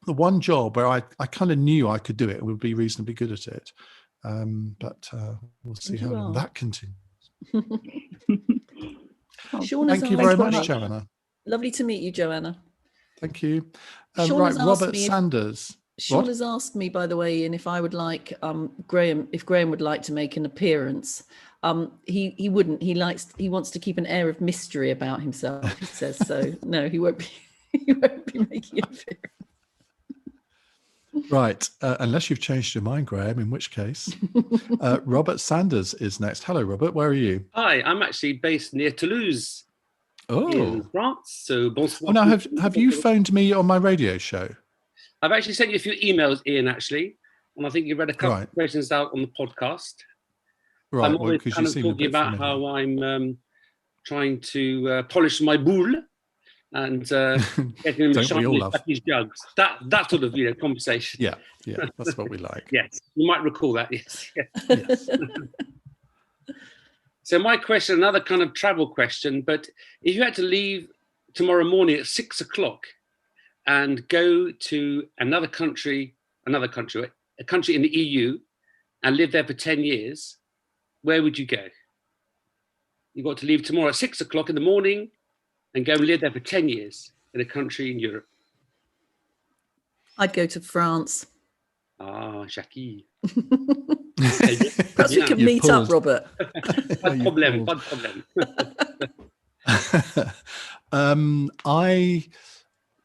one job where I kind of knew I could do it and would be reasonably good at it. But we'll see how long that continues. Thank you very much, Joanna. Lovely to meet you, Joanna. Thank you. Right, Robert Sanders. Sean has asked me, by the way, Ian, if I would like Graham would like to make an appearance. He wouldn't. He wants to keep an air of mystery about himself. He says so. No, he won't be. He won't be making an appearance. Right, unless you've changed your mind, Graham, in which case. Robert Sanders is next. Hello, Robert. Where are you? Hi, I'm actually based near Toulouse, in France. So bonsoir. Oh, now, have you phoned me on my radio show? I've actually sent you a few emails, Ian, actually, and I think you've read a couple of questions out on the podcast. Right, I'm always kind of talking about how I'm trying to polish my boule and getting them shiny these jugs. That sort of conversation. Yeah, that's what we like. Yes, you might recall that. Yes. So my question, another kind of travel question, but if you had to leave tomorrow morning at 6 o'clock and go to a country in the EU and live there for 10 years, where would you go? You've got to leave tomorrow at 6 o'clock in the morning and go and live there for 10 years in a country in Europe. I'd go to France. Ah, Jacqui. Perhaps we could meet up, Robert. Pas de problème.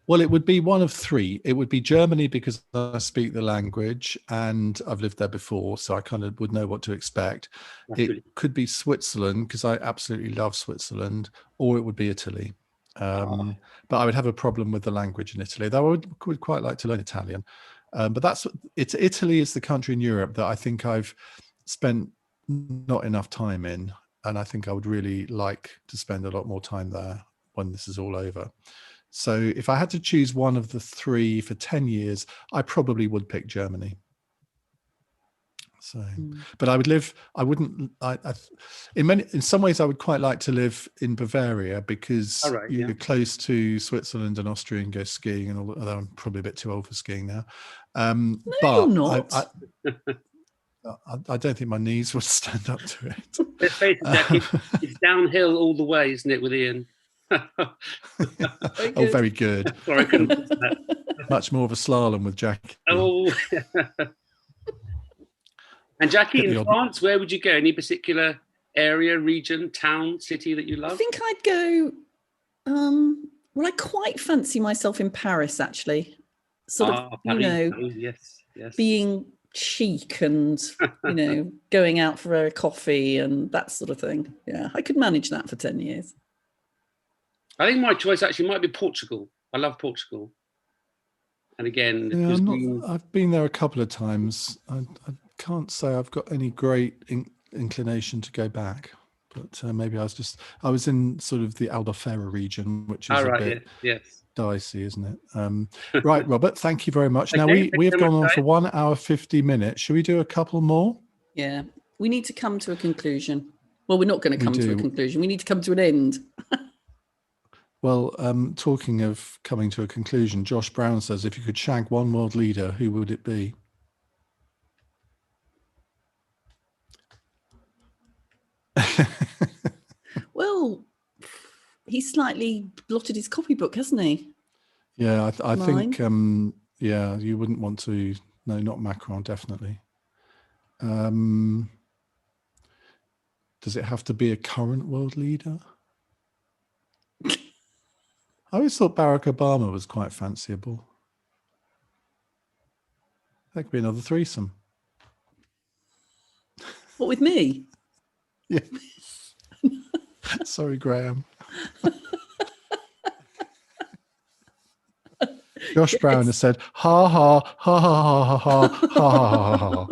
Well, it would be one of three. It would be Germany because I speak the language and I've lived there before, so I kind of would know what to expect. It could be Switzerland because I absolutely love Switzerland, or it would be Italy. But I would have a problem with the language in Italy, though I would quite like to learn Italian. But Italy is the country in Europe that I think I've spent not enough time in, and I think I would really like to spend a lot more time there when this is all over. So if I had to choose one of the three for 10 years, I probably would pick Germany. So, but in some ways I would quite like to live in Bavaria because you're close to Switzerland and Austria and go skiing and all, although I'm probably a bit too old for skiing now. No, but you're not. I don't think my knees would stand up to it. Let's face it, Jacqui, it's downhill all the way, isn't it, with Ian? Very good. Sorry, I couldn't put that. Much more of a slalom with Jacqui. Oh. And Jacqui, in France, where would you go? Any particular area, region, town, city that you love? I think I'd go. Well, I quite fancy myself in Paris, actually. Sort of, Paris. Yes. Being chic and going out for a coffee and that sort of thing. Yeah, I could manage that for 10 years. I think my choice actually might be Portugal. I love Portugal. And again, I've been there a couple of times. I can't say I've got any great inclination to go back, but maybe I was in sort of the Albufeira region, which is a bit dicey, isn't it? Right, Robert, thank you very much. Now we have gone on for 1 hour 50 minutes. Should we do a couple more? Yeah, we need to come to a conclusion. Well, we're not going to come to a conclusion. We need to come to an end. Well, talking of coming to a conclusion, Josh Brown says, if you could shag one world leader, who would it be? Well, he's slightly blotted his copybook, hasn't he? Yeah, I think, you wouldn't want to. No, not Macron, definitely. Does it have to be a current world leader? I always thought Barack Obama was quite fanciable. That could be another threesome. What, with me? Yeah. Sorry, Graham. Josh Brown has said, ha ha ha ha ha ha ha ha ha ha.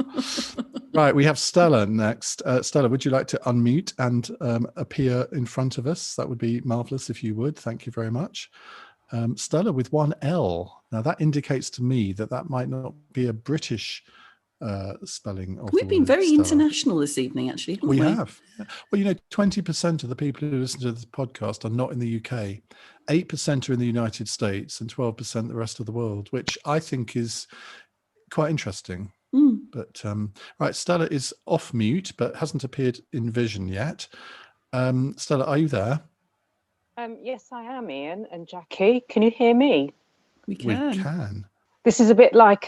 Right, we have Stella next. Stella, would you like to unmute and appear in front of us? That would be marvellous if you would. Thank you very much. Stella with one L. Now that indicates to me that might not be a British spelling of We've the been word very Stella. international this evening, actually, haven't we? We have. Well, 20% of the people who listen to this podcast are not in the UK. 8% are in the United States and 12% the rest of the world, which I think is quite interesting. But right, Stella is off mute, but hasn't appeared in vision yet. Stella, are you there? Yes, I am, Ian and Jacqui. Can you hear me? We can. We can. This is a bit like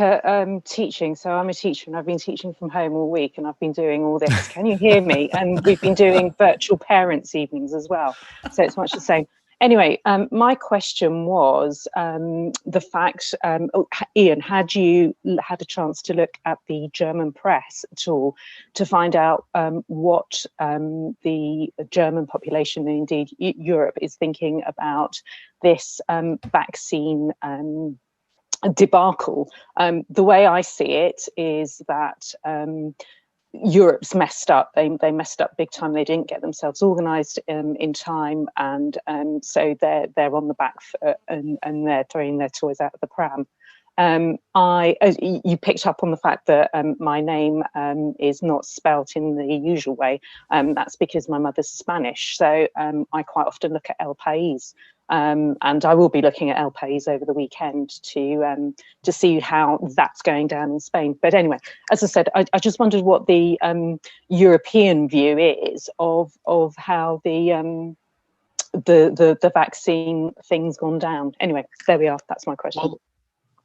teaching. So I'm a teacher and I've been teaching from home all week and I've been doing all this. Can you hear me? And we've been doing virtual parents' evenings as well. So it's much the same. Anyway, my question was the fact, Ian, had you had a chance to look at the German press at all to find out what the German population and indeed Europe is thinking about this vaccine debacle? The way I see it is that Europe's messed up. They messed up big time. They didn't get themselves organised in time, and so they're on the back foot and they're throwing their toys out of the pram. You picked up on the fact that my name is not spelt in the usual way. That's because my mother's Spanish, so I quite often look at El País. And I will be looking at El País over the weekend to see how that's going down in Spain. But anyway, as I said, I just wondered what the European view is of how the vaccine thing's gone down. Anyway, there we are. That's my question.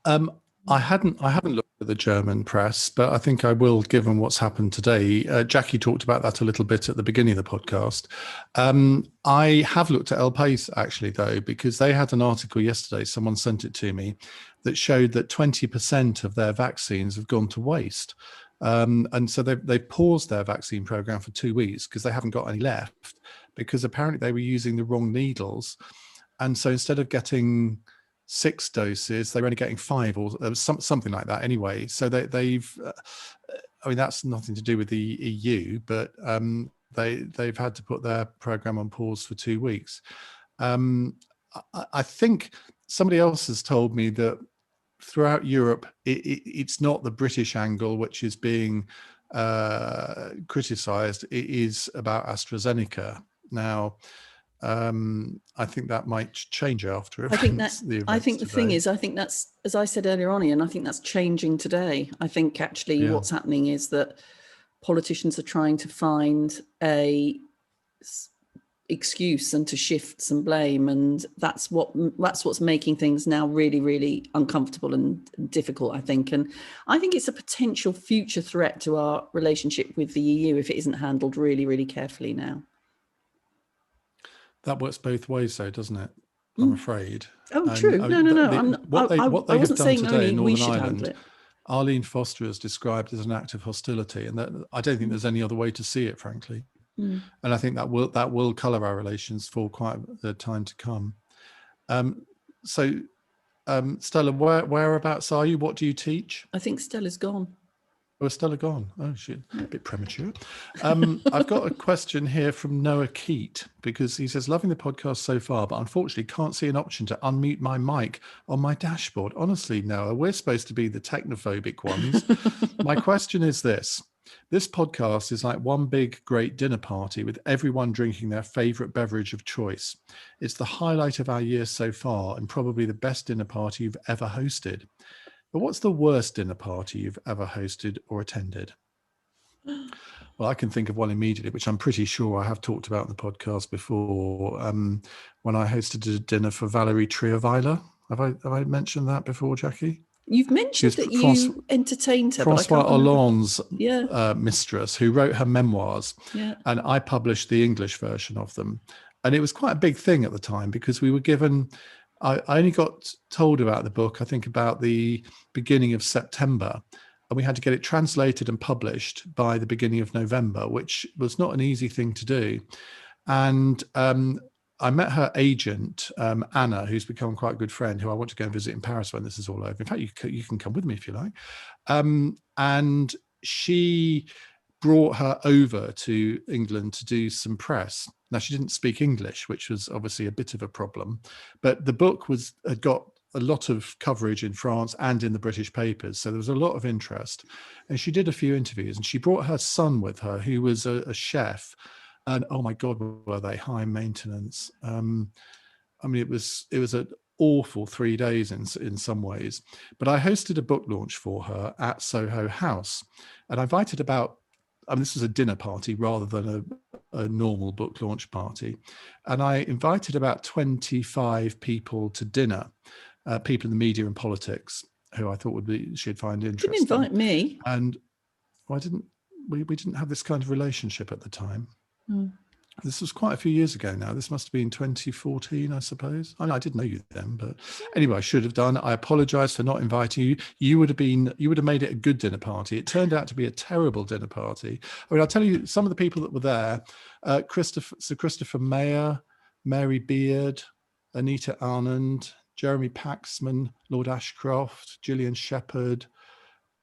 Well, I haven't looked at the German press, but I think I will, given what's happened today. Jacqui talked about that a little bit at the beginning of the podcast. I have looked at El País actually, though, because they had an article yesterday, someone sent it to me, that showed that 20% of their vaccines have gone to waste. And so they've paused their vaccine program for 2 weeks because they haven't got any left, because apparently they were using the wrong needles. And so instead of getting 6 doses, they're only getting 5 or something like that anyway. So they've I mean, that's nothing to do with the EU, but they've had to put their program on pause for 2 weeks. I think somebody else has told me that throughout Europe, it's not the British angle which is being criticised. It is about AstraZeneca. Now, I think that might change after events. I think the thing is, I think that's, as I said earlier on, Ian, I think that's changing today. I think actually what's happening is that politicians are trying to find a excuse and to shift some blame, and that's what's making things now really, really uncomfortable and difficult, I think. And I think it's a potential future threat to our relationship with the EU if it isn't handled really, really carefully now. That works both ways, though, doesn't it? I'm afraid. Oh, true. No. What they have done today in Northern Ireland, it. Arlene Foster has described as an act of hostility, and that I don't think there's any other way to see it, frankly. And I think that will colour our relations for quite the time to come. Stella, whereabouts are you? What do you teach? I think Stella's gone. Oh, Stella gone. Oh, shit. A bit premature. I've got a question here from Noah Keat, because he says, loving the podcast so far, but unfortunately can't see an option to unmute my mic on my dashboard. Honestly, Noah, we're supposed to be the technophobic ones. My question is this. This podcast is like one big, great dinner party with everyone drinking their favourite beverage of choice. It's the highlight of our year so far and probably the best dinner party you've ever hosted. But what's the worst dinner party you've ever hosted or attended? Well, I can think of one immediately, which I'm pretty sure I have talked about in the podcast before, when I hosted a dinner for Valerie Trierweiler. Have I mentioned that before, Jacqui? You've mentioned that you entertained her. François Hollande's mistress, who wrote her memoirs, and I published the English version of them. And it was quite a big thing at the time because we were given... I only got told about the book, I think, about the beginning of September, and we had to get it translated and published by the beginning of November, which was not an easy thing to do. And I met her agent, Anna, who's become quite a good friend, who I want to go and visit in Paris when this is all over. In fact, you can come with me if you like. And she brought her over to England to do some press. Now, she didn't speak English, which was obviously a bit of a problem, but the book had got a lot of coverage in France and in the British papers. So there was a lot of interest. And she did a few interviews, and she brought her son with her, who was a chef. And oh my God, were they high maintenance? I mean, it was an awful 3 days in some ways. But I hosted a book launch for her at Soho House, and I invited this was a dinner party rather than a normal book launch party. And I invited about 25 people to dinner, people in the media and politics who I thought she'd find interesting. Didn't invite me. And we didn't have this kind of relationship at the time. Mm. This was quite a few years ago now. This must have been 2014, I suppose. I didn't know you then, but anyway, I should have done. I apologise for not inviting you. You would have made it a good dinner party. It turned out to be a terrible dinner party. I mean, I'll tell you some of the people that were there: Sir Christopher Mayer, Mary Beard, Anita Anand, Jeremy Paxman, Lord Ashcroft, Gillian Shepherd,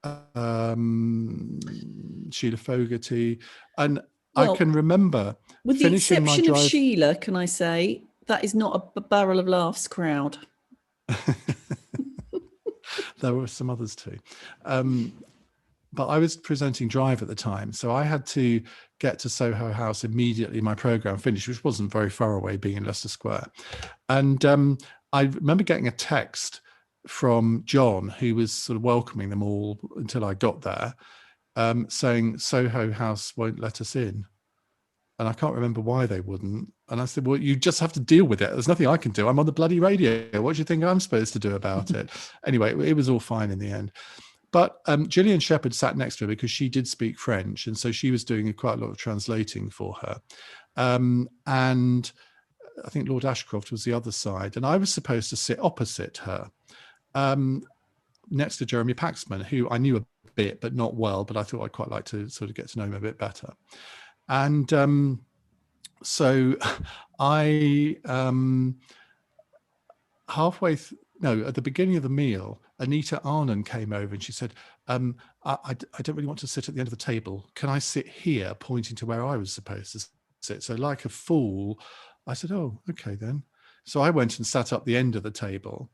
Sheila Fogarty, and I can remember, with the exception of Sheila, can I say, that is not a barrel of laughs crowd. There were some others too. But I was presenting Drive at the time, so I had to get to Soho House immediately my programme finished, which wasn't very far away, being in Leicester Square. And I remember getting a text from John, who was sort of welcoming them all until I got there, saying Soho House won't let us in. And I can't remember why they wouldn't. And I said, well, you just have to deal with it. There's nothing I can do. I'm on the bloody radio. What do you think I'm supposed to do about it? Anyway, it was all fine in the end. But Gillian Shepherd sat next to her because she did speak French. And so she was doing quite a lot of translating for her. And I think Lord Ashcroft was the other side. And I was supposed to sit opposite her, next to Jeremy Paxman, who I knew a bit, but not well. But I thought I'd quite like to sort of get to know him a bit better. And so I, at the beginning of the meal, Anita Anand came over and she said, I don't really want to sit at the end of the table. Can I sit here, pointing to where I was supposed to sit? So like a fool, I said, oh, okay then. So I went and sat up the end of the table.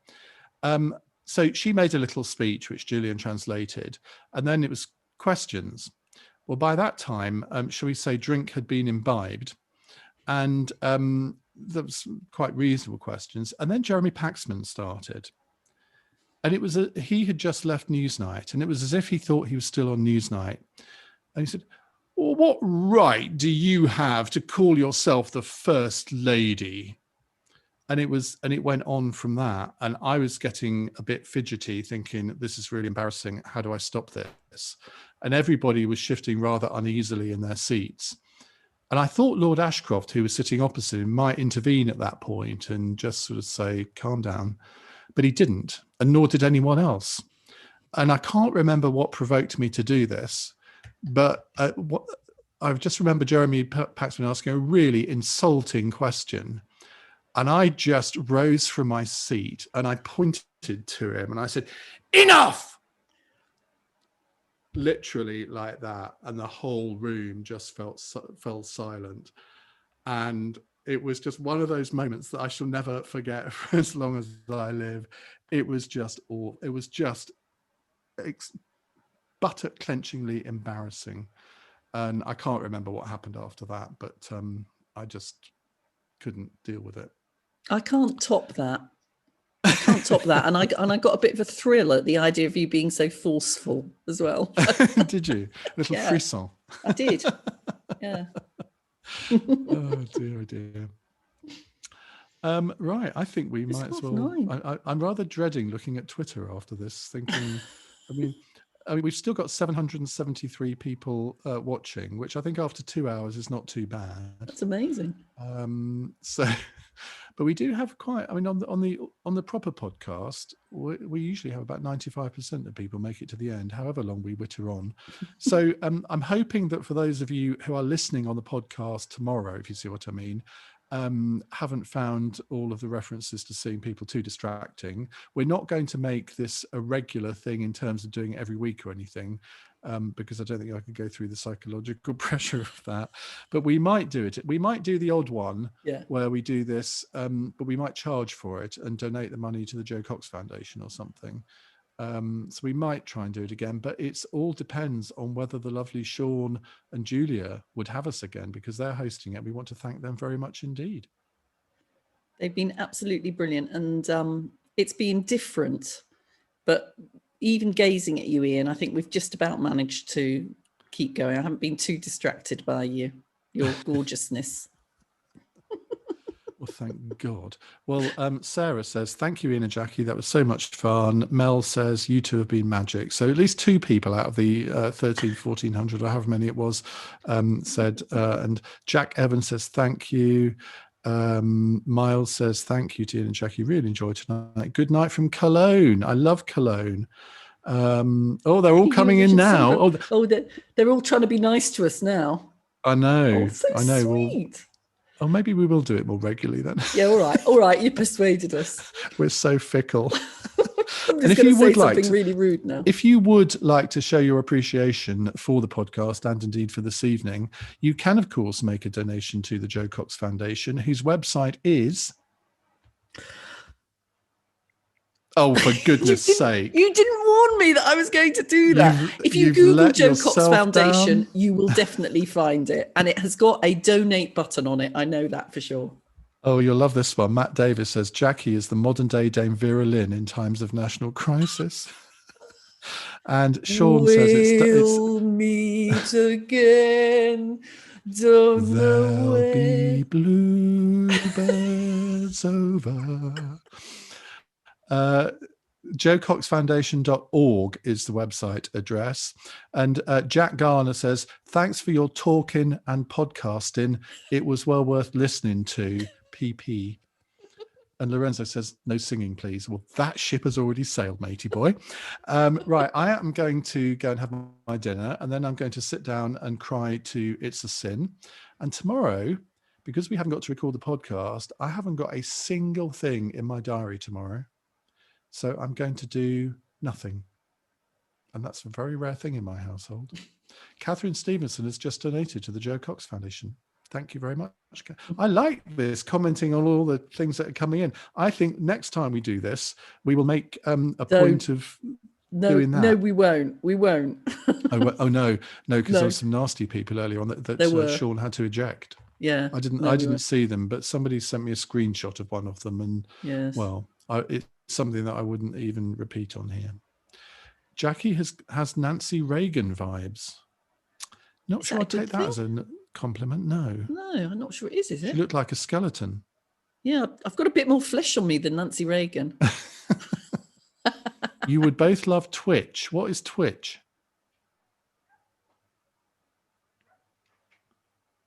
So she made a little speech, which Gillian translated, and then it was questions. Well, by that time, shall we say, drink had been imbibed, and there was quite reasonable questions. And then Jeremy Paxman started, and it was he had just left Newsnight, and it was as if he thought he was still on Newsnight. And he said, well, what right do you have to call yourself the First Lady? And it went on from that. And I was getting a bit fidgety, thinking, this is really embarrassing. How do I stop this? And everybody was shifting rather uneasily in their seats. And I thought Lord Ashcroft, who was sitting opposite him, might intervene at that point and just sort of say, calm down. But he didn't, and nor did anyone else. And I can't remember what provoked me to do this, but I just remember Jeremy Paxman asking a really insulting question. And I just rose from my seat and I pointed to him and I said, enough! Literally like that. And the whole room just fell silent. And it was just one of those moments that I shall never forget for as long as I live. It was just buttock clenchingly embarrassing. And I can't remember what happened after that, but I just couldn't deal with it. I can't top that. And I got a bit of a thrill at the idea of you being so forceful as well. Did you? A little frisson. I did. Yeah. Oh dear. Right. I think we might as well. I'm rather dreading looking at Twitter after this, thinking, I mean, we've still got 773 people watching, which I think after 2 hours is not too bad. That's amazing. But we do have quite. I mean, on the proper podcast, we usually have about 95% of people make it to the end, however long we witter on. So I'm hoping that for those of you who are listening on the podcast tomorrow, if you see what I mean, haven't found all of the references to seeing people too distracting. We're not going to make this a regular thing in terms of doing it every week or anything. because I don't think I could go through the psychological pressure of that. But we might do it. We might do the odd one where we do this, but we might charge for it and donate the money to the Joe Cox Foundation or something. So we might try and do it again, but it's all depends on whether the lovely Sean and Julia would have us again, because they're hosting it. We want to thank them very much indeed. They've been absolutely brilliant, and it's been different, but even gazing at you, Iain, I think we've just about managed to keep going. I haven't been too distracted by your gorgeousness. Well, thank God. Well, Sarah says, thank you, Iain and Jacqui. That was so much fun. Mel says, you two have been magic. So at least 2 people out of the 1,400 or however many it was said. And Jack Evans says, thank you. Miles says, thank you to Iain and Jacqui. Really enjoyed tonight. Good night from Cologne. I love Cologne. They're all coming in now. They're all trying to be nice to us now. I know. Oh, so I know. sweet. Well, maybe we will do it more regularly then. Yeah, all right. You persuaded us. We're so fickle. I'm just going to say something really rude now. If you would like to show your appreciation for the podcast and indeed for this evening, you can, of course, make a donation to the Joe Cox Foundation, whose website is... Oh, for goodness sake. You didn't warn me that I was going to do that. If you Google Joe Cox Foundation, you will definitely find it. And it has got a donate button on it. I know that for sure. Oh, you'll love this one. Matt Davis says, Jacqui is the modern day Dame Vera Lynn in times of national crisis. And Sean says we'll meet again. Don't there'll be bluebirds over. JoeCoxFoundation.org is the website address. And Jack Garner says, thanks for your talking and podcasting. It was well worth listening to. PP. And Lorenzo says, no singing, please. Well, that ship has already sailed, matey boy. Right, I am going to go and have my dinner, and then I'm going to sit down and cry to It's a Sin. And tomorrow, because we haven't got to record the podcast, I haven't got a single thing in my diary tomorrow. So I'm going to do nothing. And that's a very rare thing in my household. Catherine Stevenson has just donated to the Joe Cox Foundation. Thank you very much. I like this, commenting on all the things that are coming in. I think next time we do this, we will make a point of doing that. No, we won't. We won't. No, because there were some nasty people earlier on that Sean had to eject. Yeah. I didn't see them, but somebody sent me a screenshot of one of them. And it's something that I wouldn't even repeat on here. Jacqui has Nancy Reagan vibes. Not sure I'd take that as a compliment. No, I'm not sure it is it? She looked like a skeleton. Yeah, I've got a bit more flesh on me than Nancy Reagan. You would both love Twitch. What is Twitch?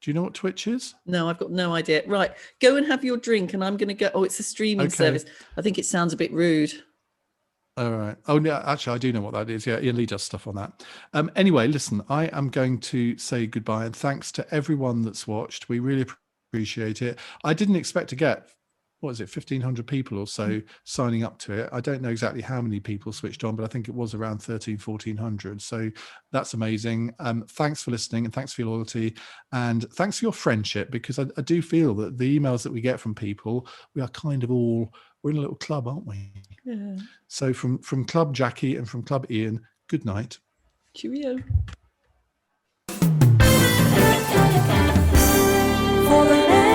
Do you know what Twitch is? No, I've got no idea. Right, go and have your drink, and I'm going to go. Oh, it's a streaming service. I think it sounds a bit rude. All right. Oh, no, actually, I do know what that is. Yeah, Iain Lee does stuff on that. Anyway, listen, I am going to say goodbye, and thanks to everyone that's watched. We really appreciate it. I didn't expect to get, 1,500 people or so signing up to it. I don't know exactly how many people switched on, but I think it was around 1,100. So that's amazing. Thanks for listening, and thanks for your loyalty, and thanks for your friendship, because I do feel that the emails that we get from people, we are kind of all, we're in a little club, aren't we? Yeah. So from Club Jacqui and from Club Iain, good night. Cheerio. For the